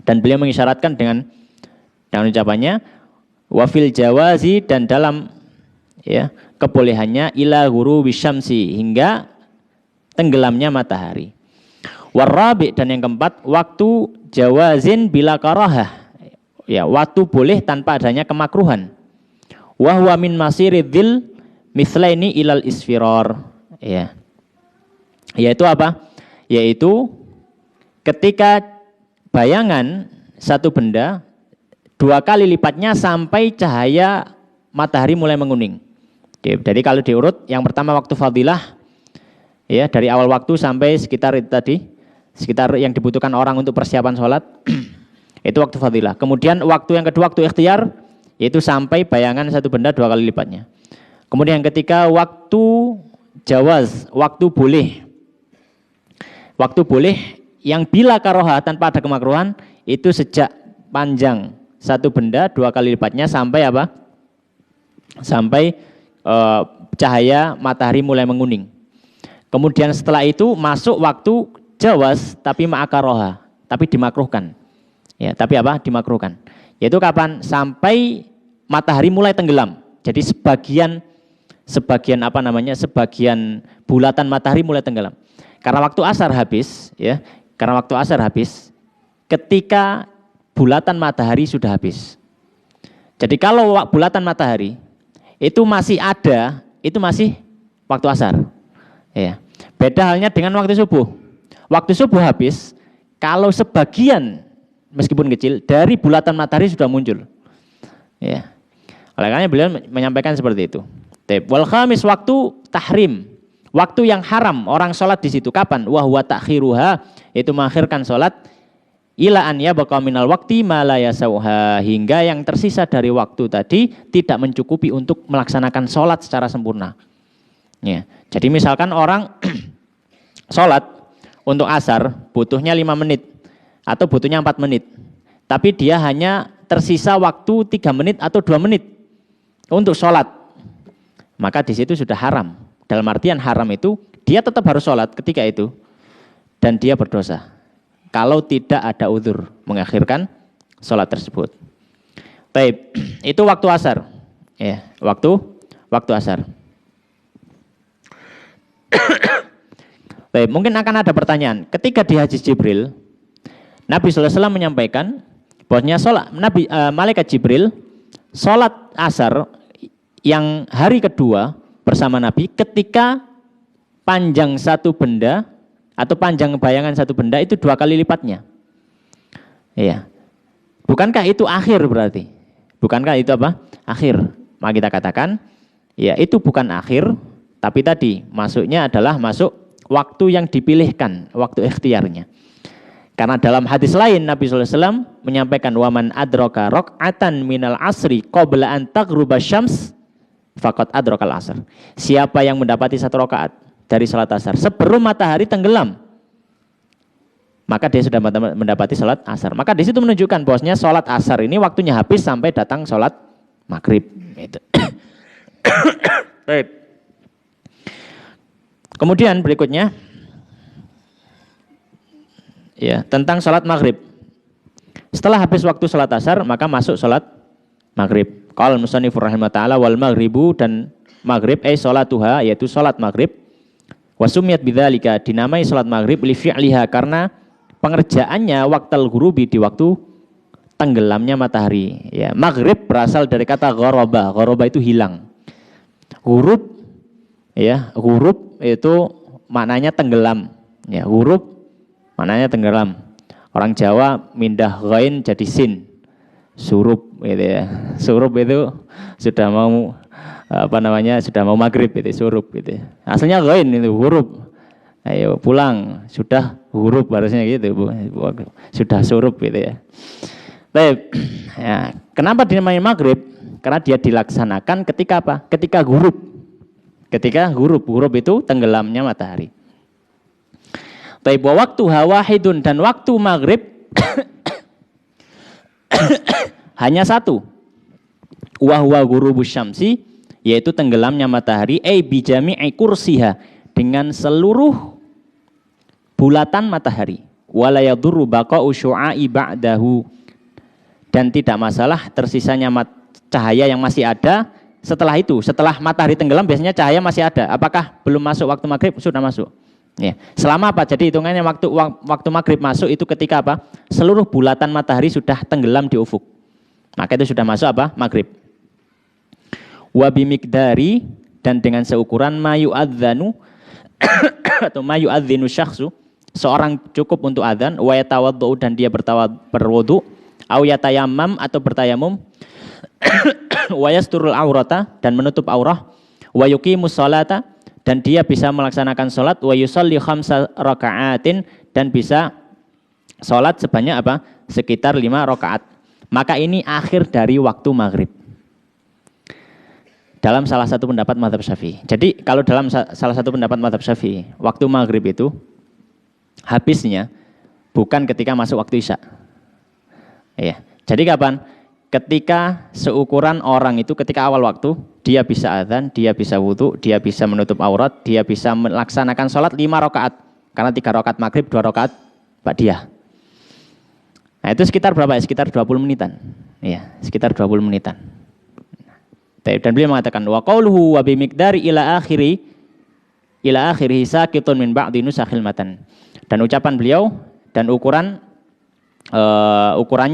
dan beliau mengisyaratkan dengan ucapannya wa fil jawazi, dan dalam ya kebolehannya ila ghurubi syamsi, hingga tenggelamnya matahari. Warabi, dan yang keempat waktu jawazin bila karahah, ya waktu boleh tanpa adanya kemakruhan. Wa huwa min masiridzil mithlaini ilal isfirar, ya. Yaitu apa? Yaitu ketika bayangan satu benda 2 kali lipatnya sampai cahaya matahari mulai menguning. Jadi kalau diurut, yang pertama waktu fadilah, ya dari awal waktu sampai sekitar itu tadi, sekitar yang dibutuhkan orang untuk persiapan sholat, itu waktu fadilah. Kemudian waktu yang kedua waktu ikhtiar, yaitu sampai bayangan satu benda 2 kali lipatnya. Kemudian yang ketiga waktu jawaz, waktu boleh. Waktu boleh yang bila karoha, tanpa ada kemakruhan, itu sejak panjang satu benda 2 kali lipatnya sampai apa? Sampai cahaya matahari mulai menguning. Kemudian setelah itu masuk waktu jawaz, tapi ma'akaroha, tapi dimakruhkan. Ya, tapi apa? Dimakruhkan. Yaitu kapan? Sampai matahari mulai tenggelam. Jadi sebagian bulatan matahari mulai tenggelam. Karena waktu asar habis, ya. Karena waktu asar habis ketika bulatan matahari sudah habis. Jadi kalau bulatan matahari itu masih ada, itu masih waktu asar. Ya. Beda halnya dengan waktu subuh. Waktu subuh habis, kalau sebagian meskipun kecil dari bulatan matahari sudah muncul. Ya. Oleh karena beliau menyampaikan seperti itu. Wal khamis waktu tahrim. Waktu yang haram orang sholat di situ kapan? Wa huwa ta'khiruha, itu mengakhirkan sholat ila an yabqa minal waqti ma la yasauha, hingga yang tersisa dari waktu tadi tidak mencukupi untuk melaksanakan sholat secara sempurna. Ya. Jadi misalkan orang sholat untuk asar butuhnya 5 menit atau butuhnya 4 menit. Tapi dia hanya tersisa waktu 3 menit atau 2 menit untuk sholat. Maka di situ sudah haram. Dalam artian haram itu dia tetap harus sholat ketika itu dan dia berdosa. Kalau tidak ada uzur mengakhirkan sholat tersebut. Baik, itu waktu asar. Ya, waktu asar. Baik, mungkin akan ada pertanyaan. Ketika di hadis Jibril, Nabi SAW menyampaikan bahwasanya malaikat Jibril sholat asar yang hari kedua bersama Nabi ketika panjang satu benda atau panjang bayangan satu benda itu 2 kali lipatnya. Iya. Bukankah itu akhir berarti? Bukankah itu apa? Akhir. Maka kita katakan, ya itu bukan akhir, tapi tadi masuknya adalah masuk waktu yang dipilihkan, waktu ikhtiarnya. Karena dalam hadis lain Nabi SAW menyampaikan waman adraka raq'atan minal asri qabla an taghruba syams faqad adrakal asr. Siapa yang mendapati 1 rakaat dari salat asar sebelum matahari tenggelam, maka dia sudah mendapati salat asar. Maka di situ menunjukkan bahwasanya salat asar ini waktunya habis sampai datang salat maghrib. Itu. Baik. Kemudian berikutnya ya, tentang salat maghrib. Setelah habis waktu salat asar, maka masuk salat maghrib. Qala al-musannifur rahimahullah wal maghribu, dan maghrib salatuha, yaitu salat maghrib. Wasumiyat bidzalika, dinamai salat maghrib li fi'liha, karena pengerjaannya waqtal ghurubi, di waktu tenggelamnya matahari. Ya, maghrib berasal dari kata gharaba. Gharaba itu hilang. Ghurub, ya, ghurub itu maknanya tenggelam. Ya, ghurub maknanya tenggelam. Orang Jawa mindah ghain jadi sin. Surup gitu ya. Surup itu sudah mau sudah mau maghrib itu, surup gitu. Aslinya ghain itu huruf. Ayo pulang, sudah huruf harusnya gitu, Bu. Sudah surup gitu ya. Baik. Ya, kenapa dinamai maghrib? Karena dia dilaksanakan ketika apa? Ketika ghurub. Ketika ghurub itu tenggelamnya matahari. Baik, waktu wahidun, dan waktu maghrib hanya satu. Wahwa ghurubus syamsi, yaitu tenggelamnya matahari, bijami'i kursiha, dengan seluruh bulatan matahari. Wala yadurru baqa'u syu'a'i ba'dahu, dan tidak masalah tersisanya cahaya yang masih ada setelah itu. Setelah matahari tenggelam biasanya cahaya masih ada. Apakah belum masuk waktu maghrib? Sudah masuk. Ya. Selama apa? Jadi hitungannya waktu maghrib masuk itu ketika apa? Seluruh bulatan matahari sudah tenggelam di ufuk. Maka itu sudah masuk apa? Maghrib. Wa bimikdari, dan dengan seukuran mayu adzanu atau mayu adzinu syakhsu, seorang cukup untuk adzan, wa yatawaddu, dan dia berwudu, au yatayammam, atau bertayamum, wa yasturul aurata, dan menutup aurah, wa yuqimus sholata, dan dia bisa melaksanakan sholat, wa yusalli khamsa raka'atin, dan bisa sholat sebanyak apa? Sekitar 5 rakaat. Maka ini akhir dari waktu maghrib. Dalam salah satu pendapat mazhab Syafi'i. Jadi kalau dalam salah satu pendapat mazhab Syafi'i, waktu maghrib itu habisnya bukan ketika masuk waktu isya. Ya. Jadi kapan? Ketika seukuran orang itu ketika awal waktu, dia bisa adzan, dia bisa wudu, dia bisa menutup aurat, dia bisa melaksanakan sholat 5 rakaat. Karena 3 rakaat maghrib, 2 rakaat ba'diyah. Nah itu sekitar berapa? Sekitar 20 menitan. Iya, sekitar 20 menitan. Dan beliau mengatakan wa qauluhu wa bimiqdari ila akhiri sakitun min ba'di nusakhil matan. Dan ucapan beliau dan ukurannya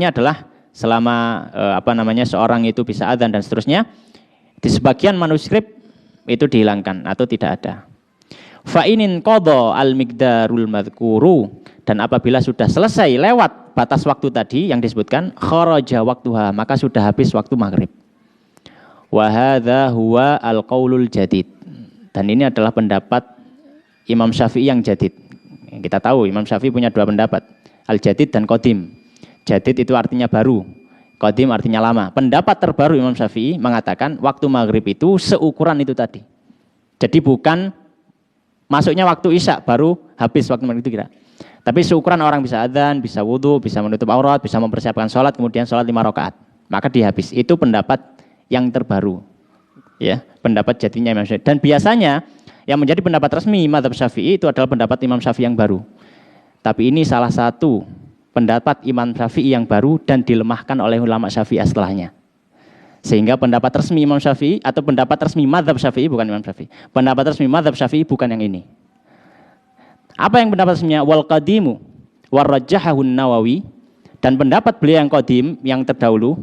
adalah selama seorang itu bisa adzan dan seterusnya, di sebagian manuskrip itu dihilangkan atau tidak ada. Fa inin qadha al-miqdarul madhkuru, dan apabila sudah selesai lewat batas waktu tadi yang disebutkan, kharaja waktuha, maka sudah habis waktu maghrib. Wa hadza huwa al-qaulul jadid, dan ini adalah pendapat Imam Syafi'i yang jadid. Kita tahu Imam Syafi'i punya 2 pendapat, al-jadid dan qadim. Jadid itu artinya baru, qadim artinya lama. Pendapat terbaru Imam Syafi'i mengatakan waktu maghrib itu seukuran itu tadi. Jadi bukan masuknya waktu isya baru habis waktu maghrib itu kira. Tapi seukuran orang bisa adzan, bisa wudhu, bisa menutup aurat, bisa mempersiapkan sholat, kemudian sholat 5 rakaat, maka dihabis. Itu pendapat yang terbaru, ya, pendapat jadinya Imam Syafi'i. Dan biasanya yang menjadi pendapat resmi mazhab Syafi'i itu adalah pendapat Imam Syafi'i yang baru. Tapi ini salah satu pendapat Imam Syafi'i yang baru dan dilemahkan oleh ulama Syafi'i setelahnya. Sehingga pendapat resmi Imam Syafi'i atau pendapat resmi mazhab Syafi'i bukan Imam Syafi'i. Pendapat resmi mazhab Syafi'i bukan yang ini. Apa yang pendapat resminya? Wal qadimu warrajjahahun Nawawi, dan pendapat beliau yang qadim yang terdahulu,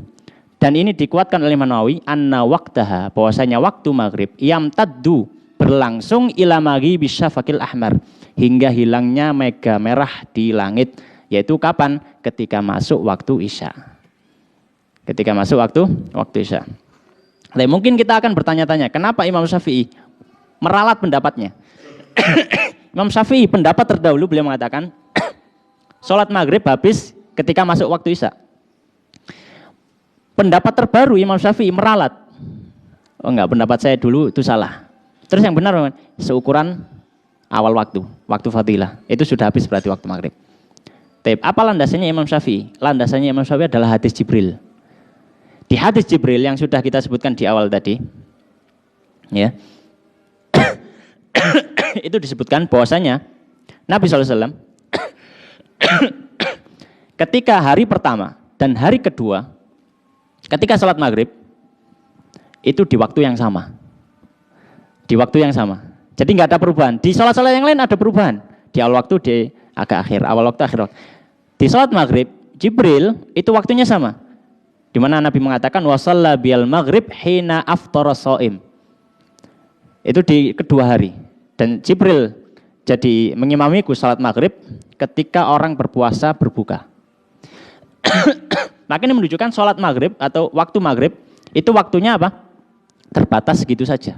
dan ini dikuatkan oleh Imam Nawawi, anna waqtaha, bahwasanya waktu maghrib yamtaddu, berlangsung ila maghibi syafaqil ahmar, hingga hilangnya mega merah di langit, yaitu kapan? Ketika masuk waktu isya. Ketika masuk waktu isya. Nah, mungkin kita akan bertanya-tanya, kenapa Imam Syafi'i meralat pendapatnya? Imam Syafi'i pendapat terdahulu beliau mengatakan sholat maghrib habis ketika masuk waktu isya. Pendapat terbaru Imam Syafi'i meralat. Oh enggak, pendapat saya dulu itu salah. Terus yang benar seukuran awal waktu fadilah. Itu sudah habis berarti waktu maghrib. Tapi apa landasannya Imam Syafi'i? Landasannya Imam Syafi'i adalah hadis Jibril. Di hadis Jibril yang sudah kita sebutkan di awal tadi, ya. Itu disebutkan bahwasanya Nabi SAW ketika hari pertama dan hari kedua ketika sholat maghrib itu di waktu yang sama. Di waktu yang sama. Jadi nggak ada perubahan. Di sholat-sholat yang lain ada perubahan. Di awal waktu, di agak akhir, awal waktu, akhir waktu. Di sholat maghrib Jibril itu waktunya sama. Di mana Nabi mengatakan wasalla bil maghrib hina aftara shaim. Itu di kedua hari. Dan Jibril jadi mengimamiku salat maghrib ketika orang berpuasa berbuka. Maka ini menunjukkan salat maghrib atau waktu maghrib itu waktunya apa? Terbatas segitu saja.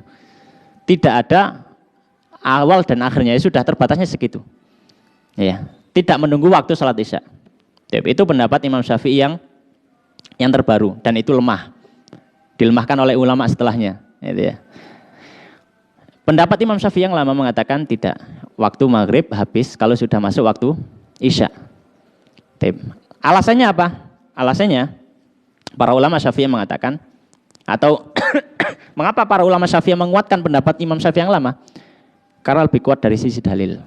Tidak ada awal dan akhirnya, sudah terbatasnya segitu. Ya, tidak menunggu waktu salat isya. Itu pendapat Imam Syafi'i yang terbaru dan itu lemah. Dilemahkan oleh ulama setelahnya, gitu ya. Pendapat Imam Syafi'i yang lama mengatakan tidak. Waktu maghrib habis kalau sudah masuk waktu isya. Alasannya apa? Alasannya para ulama Syafi'i mengatakan, atau mengapa para ulama Syafi'i menguatkan pendapat Imam Syafi'i yang lama? Karena lebih kuat dari sisi dalil.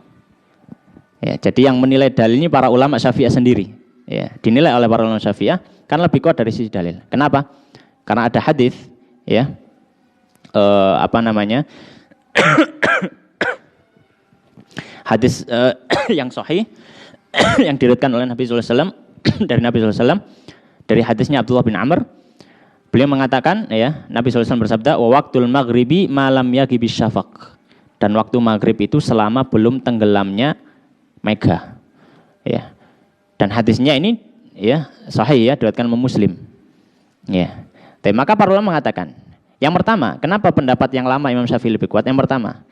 Ya, jadi yang menilai dalil ini para ulama Syafi'i sendiri. Ya, dinilai oleh para ulama Syafi'i karena lebih kuat dari sisi dalil. Kenapa? Karena ada hadis, ya, hadis yang sahih yang diriwayatkan oleh Nabi sallallahu alaihi wasallam dari Nabi sallallahu alaihi wasallam, dari hadisnya Abdullah bin Amr, beliau mengatakan, ya, Nabi sallallahu alaihi wasallam bersabda, wa waqtul maghribi malam yaghibis syafaq, dan waktu maghrib itu selama belum tenggelamnya mega, ya. Dan hadisnya ini, ya, sahih, ya, diriwayatkan Muslim, ya. Tapi maka para ulama mengatakan, yang pertama, kenapa pendapat yang lama Imam Syafi'i lebih kuat? Yang pertama,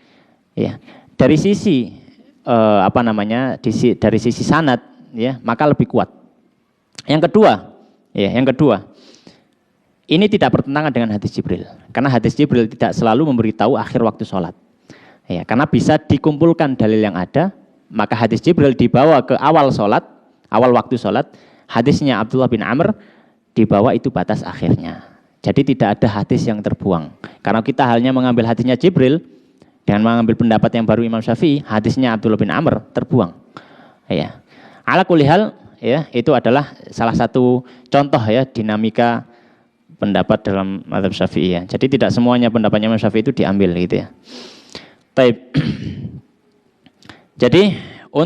ya, dari sisi dari sisi sanad, ya, maka lebih kuat. Yang kedua, ya, ini tidak bertentangan dengan hadis Jibril, karena hadis Jibril tidak selalu memberitahu akhir waktu sholat. Ya, karena bisa dikumpulkan dalil yang ada, maka hadis Jibril dibawa ke awal sholat, awal waktu sholat. Hadisnya Abdullah bin Amr dibawa itu batas akhirnya. Jadi tidak ada hadis yang terbuang. Karena kita hanya mengambil hadisnya Jibril dengan mengambil pendapat yang baru Imam Syafi'i, hadisnya Abdullah bin Amr terbuang. Ya. Ala kulli hal, ya, itu adalah salah satu contoh, ya, dinamika pendapat dalam mazhab Syafi'i, ya. Jadi tidak semuanya pendapatnya Imam Syafi'i itu diambil, gitu, ya. Baik. Jadi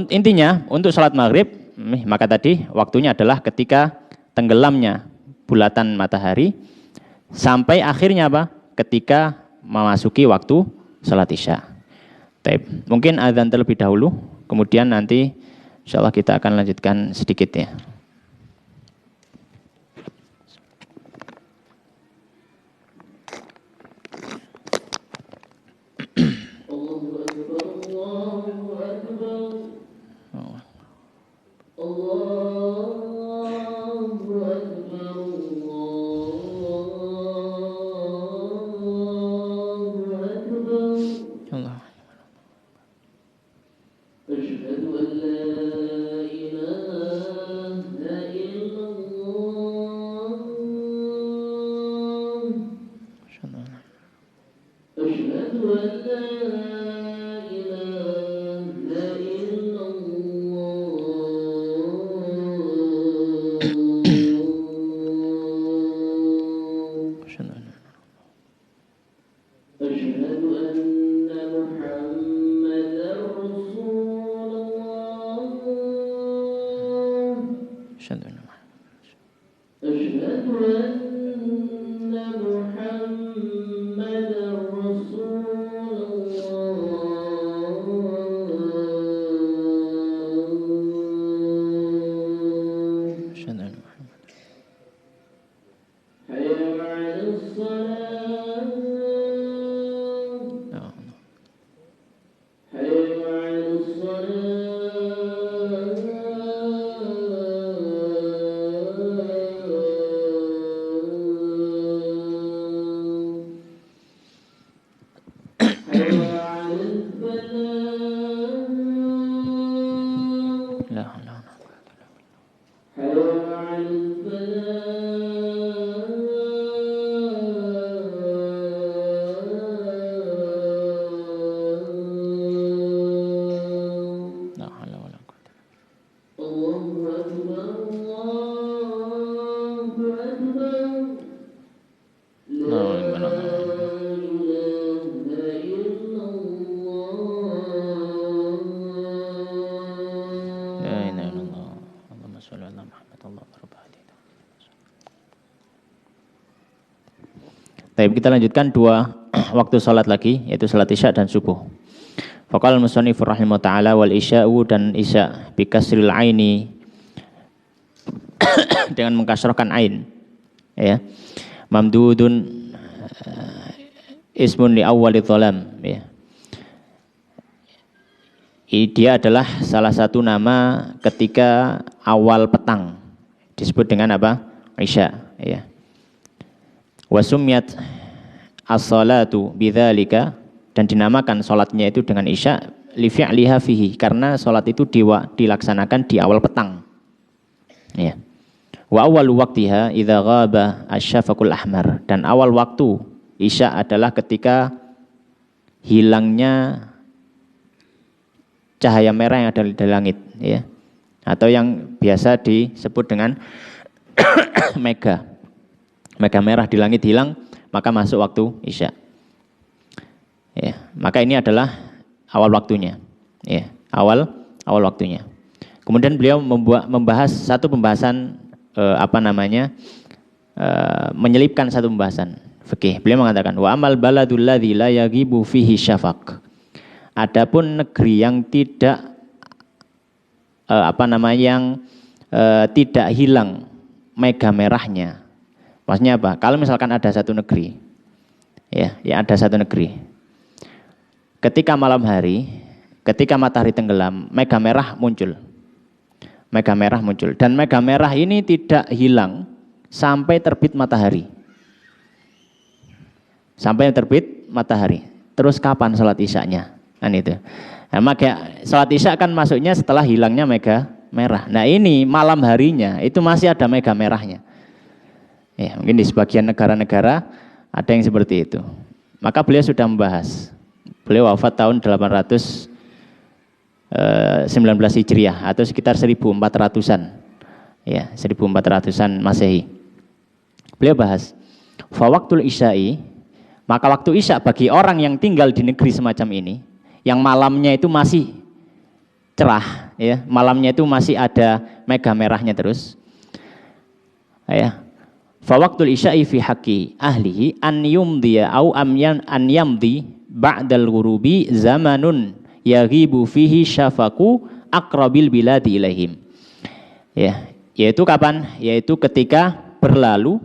intinya untuk salat maghrib, maka tadi waktunya adalah ketika tenggelamnya bulatan matahari sampai akhirnya apa? Ketika memasuki waktu salat isya. Mungkin azan terlebih dahulu, kemudian nanti insyaallah kita akan lanjutkan sedikit, ya. Allah. Baik, kita lanjutkan dua waktu salat lagi, yaitu salat isya dan subuh. Faqala al-musannif rahimahu ta'ala wal isya'u, dan isya bi kasril aini dengan mengkasrahkan ain, ya. Mamdudun ismun li awwali dhalam, ya. Dia adalah salah satu nama ketika awal petang, disebut dengan apa? Isya, ya. Wa summiyat as-salatu bidzalika, dan dinamakan salatnya itu dengan isya li fi'liha fihi, karena salat itu dilaksanakan di awal petang. Ya. Wa awwalu waqtiha idza ghaba asy-syafaqul ahmar, dan awal waktu isya adalah ketika hilangnya cahaya merah yang ada di langit, ya. Atau yang biasa disebut dengan mega. Mega merah di langit hilang, maka masuk waktu isya. Ya, maka ini adalah awal waktunya. Ya, awal waktunya. Kemudian beliau membahas satu pembahasan menyelipkan satu pembahasan fikih. Beliau mengatakan wa amal baladul ladzi la yaghibu fihi syafaq. Adapun negeri yang tidak tidak hilang mega merahnya. Maksudnya apa? Kalau misalkan ada satu negeri, ya ada satu negeri. Ketika malam hari, ketika matahari tenggelam, mega merah muncul. Mega merah muncul. Dan mega merah ini tidak hilang sampai terbit matahari. Sampai terbit matahari. Terus kapan sholat isyanya? Kan itu. Nah, maka sholat isya kan masuknya setelah hilangnya mega merah. Nah ini malam harinya itu masih ada mega merahnya. Ya, mungkin di sebagian negara-negara ada yang seperti itu. Maka beliau sudah membahas. Beliau wafat tahun 819 Hijriah atau sekitar 1400-an. Ya, 1400-an Masehi. Beliau bahas, fa waqtul isya'i, maka waktu isya bagi orang yang tinggal di negeri semacam ini, yang malamnya itu masih cerah, ya, malamnya itu masih ada mega merahnya terus. Ya. Fa waqtul isya'i fi haqqi ahlihi an yumdiya au an yamdi ba'dal ghurubi zamanun yaghibu fihi syafaqu aqrabil biladi ilaihim. Ya, yaitu kapan? Yaitu ketika berlalu,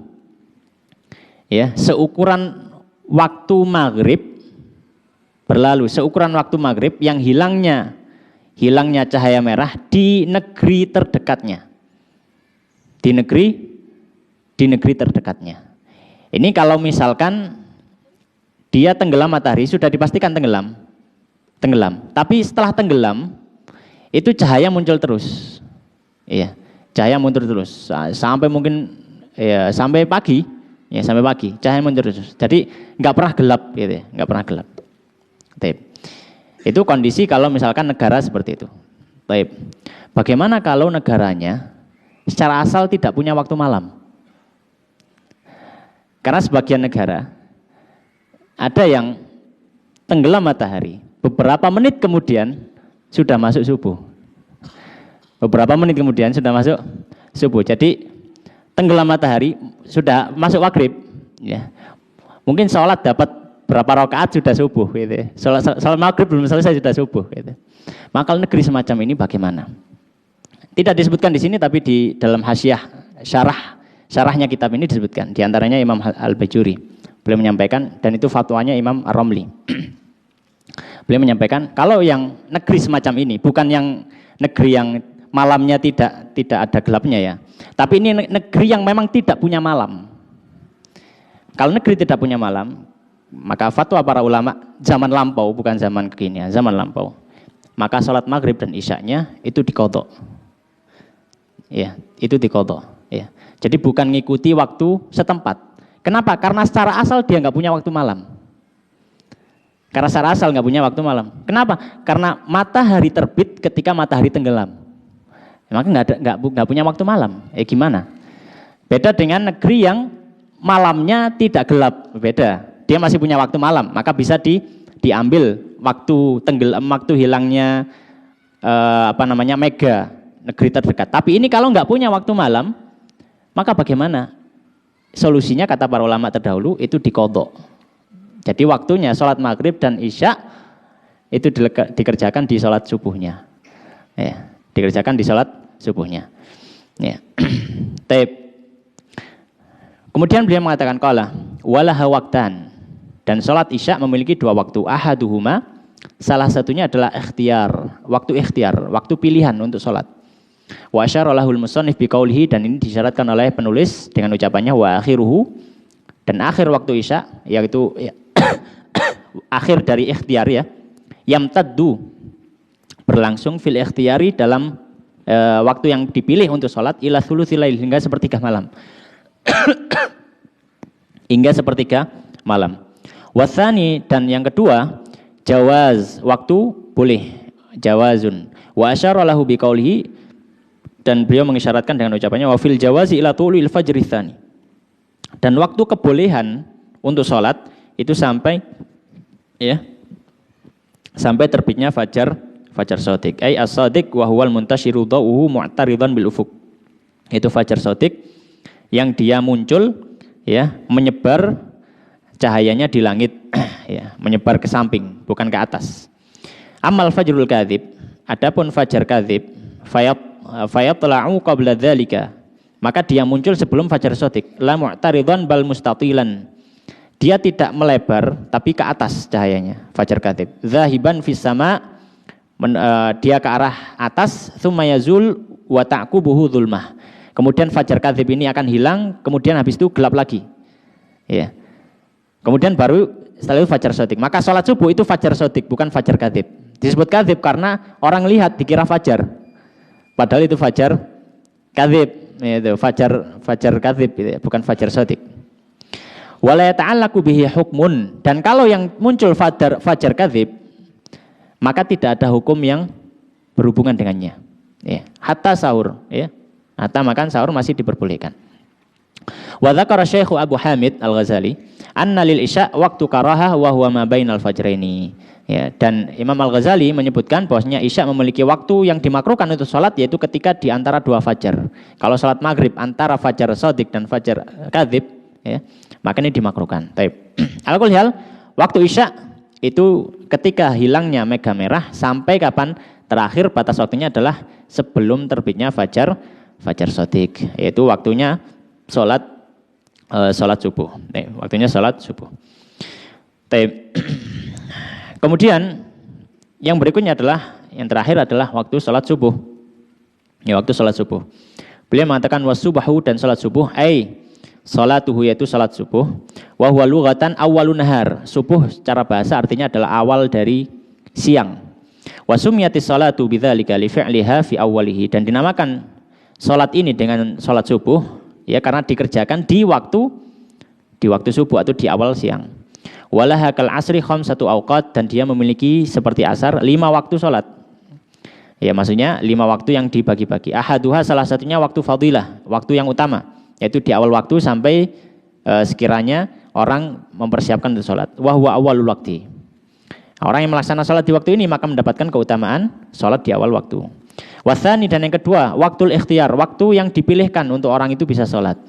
ya, seukuran waktu maghrib, berlalu seukuran waktu maghrib yang hilangnya cahaya merah di negeri terdekatnya. Di negeri terdekatnya. Ini kalau misalkan dia tenggelam matahari, sudah dipastikan tenggelam. Tapi setelah tenggelam, itu cahaya muncul terus. Iya, cahaya muncul terus sampai mungkin ya sampai pagi, ya sampai pagi cahaya muncul terus. Jadi nggak pernah gelap, gitu ya, nggak pernah gelap. Taib. Itu kondisi kalau misalkan negara seperti itu. Taib. Bagaimana kalau negaranya secara asal tidak punya waktu malam? Karena sebagian negara ada yang tenggelam matahari, beberapa menit kemudian sudah masuk subuh. Beberapa menit kemudian sudah masuk subuh. Jadi tenggelam matahari sudah masuk maghrib, ya. Mungkin sholat dapat berapa rakaat sudah subuh, gitu. Sholat maghrib belum selesai sudah subuh, gitu. Maka negeri semacam ini bagaimana? Tidak disebutkan di sini, tapi di dalam hasyiah syarahnya kitab ini disebutkan. Di antaranya Imam Al-Bajuri beliau menyampaikan, dan itu fatwanya Imam Ar-Ramli. Beliau menyampaikan kalau yang negeri semacam ini, bukan yang negeri yang malamnya tidak ada gelapnya ya, tapi ini negeri yang memang tidak punya malam. Kalau negeri tidak punya malam, maka fatwa para ulama zaman lampau, bukan zaman kekinian, zaman lampau, maka sholat maghrib dan isyaknya itu diqadha. Ya, itu diqadha. Ya. Jadi bukan ngikuti waktu setempat. Kenapa? Karena secara asal dia nggak punya waktu malam. Karena secara asal nggak punya waktu malam. Kenapa? Karena matahari terbit ketika matahari tenggelam. Maka nggak punya waktu malam. Gimana? Beda dengan negeri yang malamnya tidak gelap. Beda. Dia masih punya waktu malam. Maka bisa diambil waktu tenggelam, waktu hilangnya mega negeri terdekat. Tapi ini kalau nggak punya waktu malam, maka bagaimana? Solusinya kata para ulama terdahulu itu diqadha. Jadi waktunya sholat maghrib dan isya itu dikerjakan di sholat subuhnya. Ya, dikerjakan di sholat subuhnya. Ya. Kemudian beliau mengatakan qala walaha waqtan, dan sholat isya memiliki dua waktu. Ahaduhuma, salah satunya adalah ikhtiar, waktu pilihan untuk sholat. Wa asyara lahul musannif biqaulihi, dan ini disyaratkan oleh penulis dengan ucapannya wa akhiruhu, dan akhir waktu isya yaitu akhir dari ikhtiar ya, yamtaddu, berlangsung fil ikhtiyari, dalam waktu yang dipilih untuk sholat, ila thulutsil lail, hingga sepertiga malam. Hingga sepertiga malam. Watsani, dan yang kedua, jawaz, waktu boleh, jawazun. Wa asyara lahu biqaulihi, dan beliau mengisyaratkan dengan ucapannya wa fil jawazi ila tulil fajri tsani, dan waktu kebolehan untuk sholat itu sampai terbitnya fajar shadiq. Ai as-shadiq wa huwal muntashiru dhauhu mu'taridan bil ufuq. Itu fajar shadiq yang dia muncul ya, menyebar cahayanya di langit ya, menyebar ke samping, bukan ke atas. Amal fajrul kadzib, adapun fajar kadzib, fayatla'u qabla dzalika, maka dia muncul sebelum fajar shadiq. La mu'taridan bal mustatilan, dia tidak melebar tapi ke atas cahayanya, fajar kadzib. Zahiban fis sama, dia ke arah atas. Tsumma yazul wa ta'qubuhu dzulmah, kemudian fajar kadzib ini akan hilang, kemudian habis itu gelap lagi ya. Kemudian baru setelah itu fajar shadiq. Maka sholat subuh itu fajar shadiq, bukan fajar kadzib. Disebut kadzib karena orang lihat dikira fajar, padahal itu fajar kadzib, itu fajar kadzib, bukan fajar shadiq. Wala yata'allaqu bihi hukmun, dan kalau yang muncul fajar kadzib, maka tidak ada hukum yang berhubungan dengannya. Ya, hatta sahur, ya. Hatta makan sahur masih diperbolehkan. Wa dzakara Syekh Abu Hamid Al-Ghazali anna lil isya waktu karahah wa huwa ma bainal fajraini. Ya, dan Imam Al-Ghazali menyebutkan bahwasanya isya memiliki waktu yang dimakruhkan untuk sholat, yaitu ketika di antara dua fajar. Kalau sholat maghrib antara fajar shadiq dan fajar kadzib, ya, maka ini dimakruhkan. Taib. Al-Qulhal, waktu isya itu ketika hilangnya mega merah sampai kapan? Terakhir batas waktunya adalah sebelum terbitnya fajar shadiq, yaitu waktunya sholat subuh. Waktunya sholat subuh. Taib. Kemudian yang berikutnya adalah, yang terakhir adalah waktu sholat subuh. Ya, waktu sholat subuh. Beliau mengatakan wasubahu, dan sholat subuh, sholatuhu, yaitu sholat subuh, wa huwa lughatan awwalun nahar. Subuh secara bahasa artinya adalah awal dari siang. Wa summiyatis sholatu bidzalika li fi'liha fi awwalihi, dan dinamakan sholat ini dengan sholat subuh ya karena dikerjakan di waktu subuh atau di awal siang. Walaha kal asri khamsatu awqat, dan dia memiliki seperti asar 5 waktu sholat. Ya, maksudnya 5 waktu yang dibagi-bagi. Ahaduha, salah satunya waktu fadilah, waktu yang utama, yaitu di awal waktu sampai sekiranya orang mempersiapkan untuk sholat. Wa huwa awwalul waqti. Orang yang melaksanakan sholat di waktu ini maka mendapatkan keutamaan sholat di awal waktu. Wasani, dan yang kedua, waktul ikhtiyar, waktu yang dipilihkan untuk orang itu bisa sholat.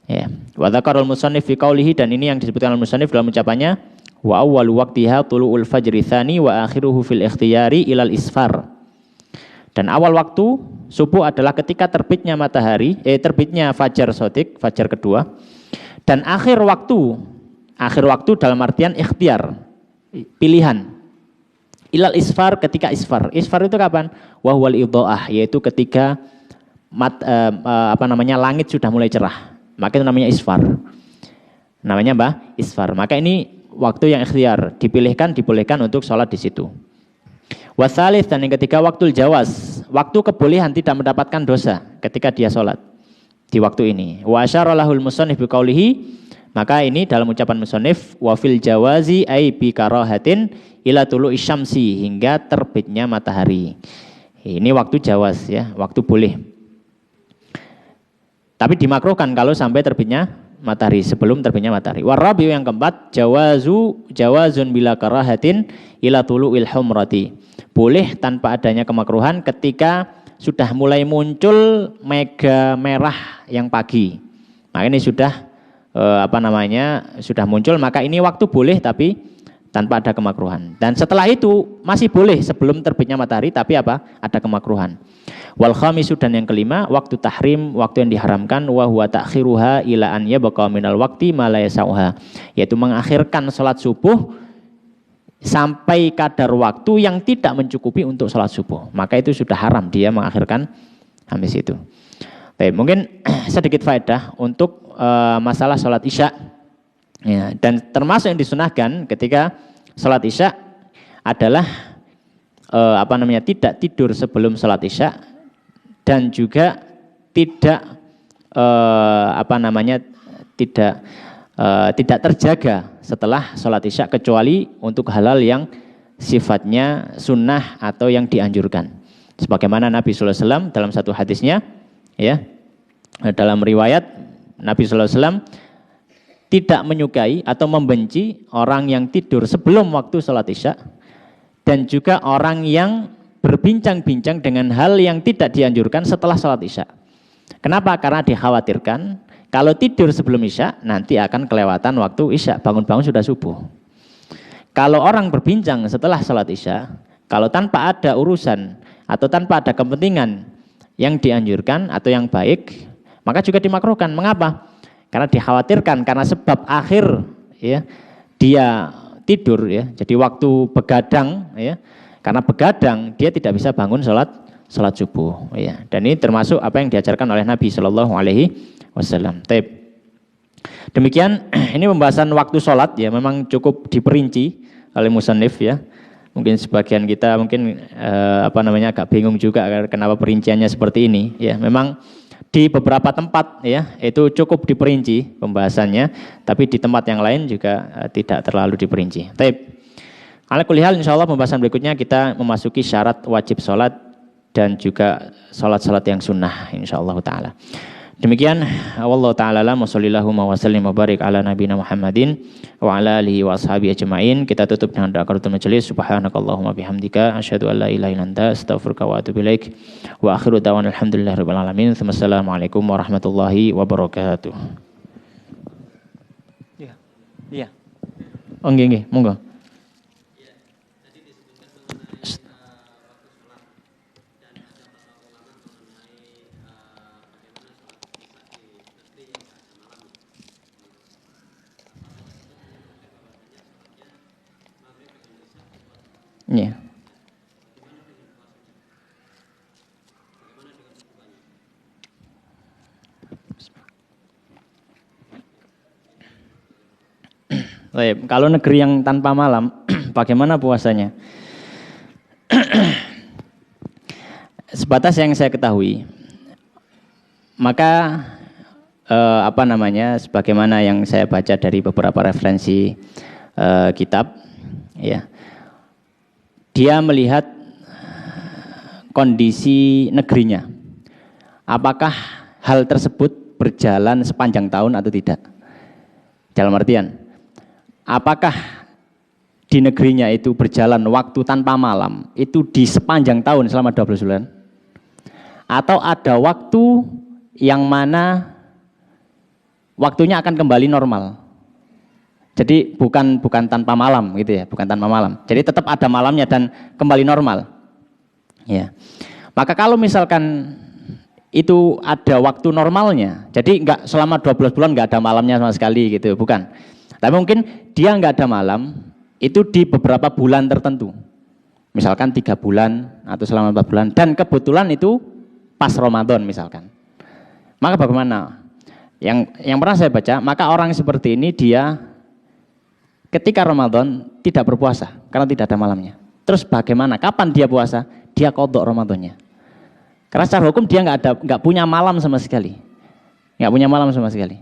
Ya. Wa dzakarul musannif fi qaulihi, dan ini yang disebutkan oleh musannif dalam ucapannya, wa awwalu waqtiha tulu'ul fajri tsani wa akhiruhu fil ikhtiyari ilal isfar. Dan awal waktu subuh adalah ketika terbitnya matahari, terbitnya fajar shadiq, fajar kedua. Dan akhir waktu dalam artian ikhtiar, pilihan. Ilal isfar, ketika isfar. Isfar itu kapan? Wa huwal idha'ah, yaitu ketika langit sudah mulai cerah. Maka itu namanya isfar. Namanya apa? Isfar. Maka ini waktu yang ikhtiar, dipilihkan, dibolehkan untuk sholat di situ. Wasalis, dan yang ketiga waktul jawaz, waktu kebolehan tidak mendapatkan dosa ketika dia sholat di waktu ini. Wa asyara lahul musannif biqaulihi, maka ini dalam ucapan musannif, wa fil jawazi ay bi karahatin ila tulu'i syamsi, hingga terbitnya matahari. Ini waktu jawaz ya, waktu boleh. Tapi dimakruhkan kalau sampai terbitnya matahari, sebelum terbitnya matahari. Warabiu, yang keempat, jawazun bila karahatin ila tulu'il humrati. Boleh tanpa adanya kemakruhan ketika sudah mulai muncul mega merah yang pagi. Maka ini sudah sudah muncul, maka ini waktu boleh tapi tanpa ada kemakruhan. Dan setelah itu masih boleh sebelum terbitnya matahari, tapi ada kemakruhan. Wal khamisu, dan yang kelima, waktu tahrim, waktu yang diharamkan, wa huwa ta'khiruha ila an yabqa minal waqti ma la yasauha, yaitu mengakhirkan salat subuh sampai kadar waktu yang tidak mencukupi untuk salat subuh. Maka itu sudah haram dia mengakhirkan habis itu. Baik, mungkin sedikit faedah untuk masalah salat isya. Ya, dan termasuk yang disunahkan ketika salat isya adalah tidak tidur sebelum salat isya, dan juga tidak tidak terjaga setelah sholat isya, kecuali untuk halal yang sifatnya sunnah atau yang dianjurkan. Sebagaimana Nabi SAW dalam satu hadisnya, ya, dalam riwayat Nabi SAW tidak menyukai atau membenci orang yang tidur sebelum waktu sholat isya, dan juga orang yang berbincang-bincang dengan hal yang tidak dianjurkan setelah sholat isya. Kenapa? Karena dikhawatirkan kalau tidur sebelum isya nanti akan kelewatan waktu isya, bangun-bangun sudah subuh. Kalau orang berbincang setelah sholat isya, kalau tanpa ada urusan atau tanpa ada kepentingan yang dianjurkan atau yang baik, maka juga dimakruhkan. Mengapa? Karena dikhawatirkan karena sebab akhir, ya, dia tidur, ya, jadi waktu begadang, ya. Karena begadang dia tidak bisa bangun sholat subuh, ya. Dan ini termasuk apa yang diajarkan oleh Nabi Shallallahu Alaihi Wasallam. Demikian ini pembahasan waktu sholat, ya, memang cukup diperinci oleh musannif, ya. Mungkin sebagian kita agak bingung juga kenapa perinciannya seperti ini, ya. Memang di beberapa tempat, ya, itu cukup diperinci pembahasannya, tapi di tempat yang lain juga tidak terlalu diperinci. Ala kulli hal, insyaallah pembahasan berikutnya kita memasuki syarat wajib sholat dan juga sholat-sholat yang sunnah, insyaallah ta'ala. Demikian, wallahu ta'ala alam, wa sallallahu wa sallim wa barik ala nabiyina Muhammadin wa ala alihi wa ashabihi ajma'in. Kita tutup dengan doa qaratul majelis. Subhanakallahumma bihamdika asyhadu an la ilaha illa anta astaghfiruka wa atubu ilaik. Wa akhiru da'wana alhamdulillahirabbil alamin. Wassalamualaikum warahmatullahi wabarakatuh. Iya. Oh, nggih, monggo. Ya. Kalau negeri yang tanpa malam, bagaimana puasanya? Sebatas yang saya ketahui, maka sebagaimana yang saya baca dari beberapa referensi kitab, ya. Dia melihat kondisi negerinya. Apakah hal tersebut berjalan sepanjang tahun atau tidak? Dalam artian, apakah di negerinya itu berjalan waktu tanpa malam itu di sepanjang tahun selama 12 bulan? atau ada waktu yang mana waktunya akan kembali normal. Jadi bukan tanpa malam gitu ya, bukan tanpa malam. Jadi tetap ada malamnya dan kembali normal. Ya. Maka kalau misalkan itu ada waktu normalnya, jadi nggak selama 12 bulan nggak ada malamnya sama sekali gitu, bukan. Tapi mungkin dia nggak ada malam itu di beberapa bulan tertentu, misalkan 3 bulan atau selama 4 bulan, dan kebetulan itu pas Ramadan misalkan. Maka bagaimana? Yang pernah saya baca, maka orang seperti ini dia ketika Ramadan tidak berpuasa karena tidak ada malamnya. Terus bagaimana? Kapan dia puasa? Dia qadha Ramadannya. Karena secara hukum dia nggak punya malam sama sekali, nggak punya malam sama sekali.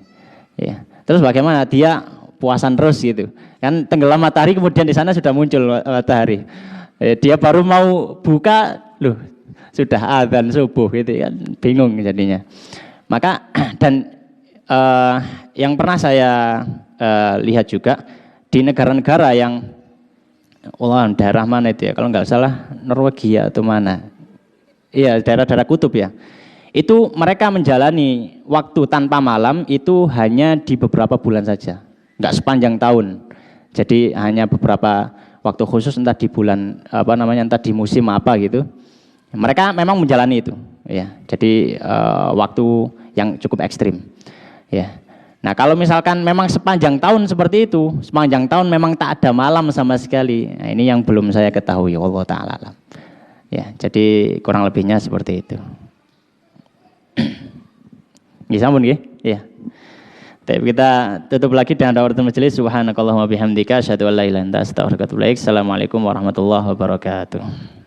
Ya. Terus bagaimana? Dia puasan terus gitu. Kan tenggelam matahari kemudian di sana sudah muncul matahari. Dia baru mau buka, loh sudah adzan subuh gitu kan, bingung jadinya. Maka dan yang pernah saya lihat juga di negara-negara yang daerah mana itu ya, kalau nggak salah Norwegia atau mana. Iya, daerah-daerah kutub ya. Itu mereka menjalani waktu tanpa malam itu hanya di beberapa bulan saja, nggak sepanjang tahun. Jadi hanya beberapa waktu khusus, entah di bulan entah di musim apa gitu. Mereka memang menjalani itu, ya. Jadi waktu yang cukup ekstrim, ya. Nah kalau misalkan memang sepanjang tahun seperti itu, sepanjang tahun memang tak ada malam sama sekali. Nah, ini yang belum saya ketahui, wallahu ta'ala alam. Ya, jadi kurang lebihnya seperti itu. Ya, sampun nggih? Ya. Tapi kita tutup lagi dengan doa majelis. Subhanakallahumma bihamdika asyhadu an la ilaha illa anta astaghfiruka wa atubu ilaik. Assalamualaikum warahmatullahi wabarakatuh.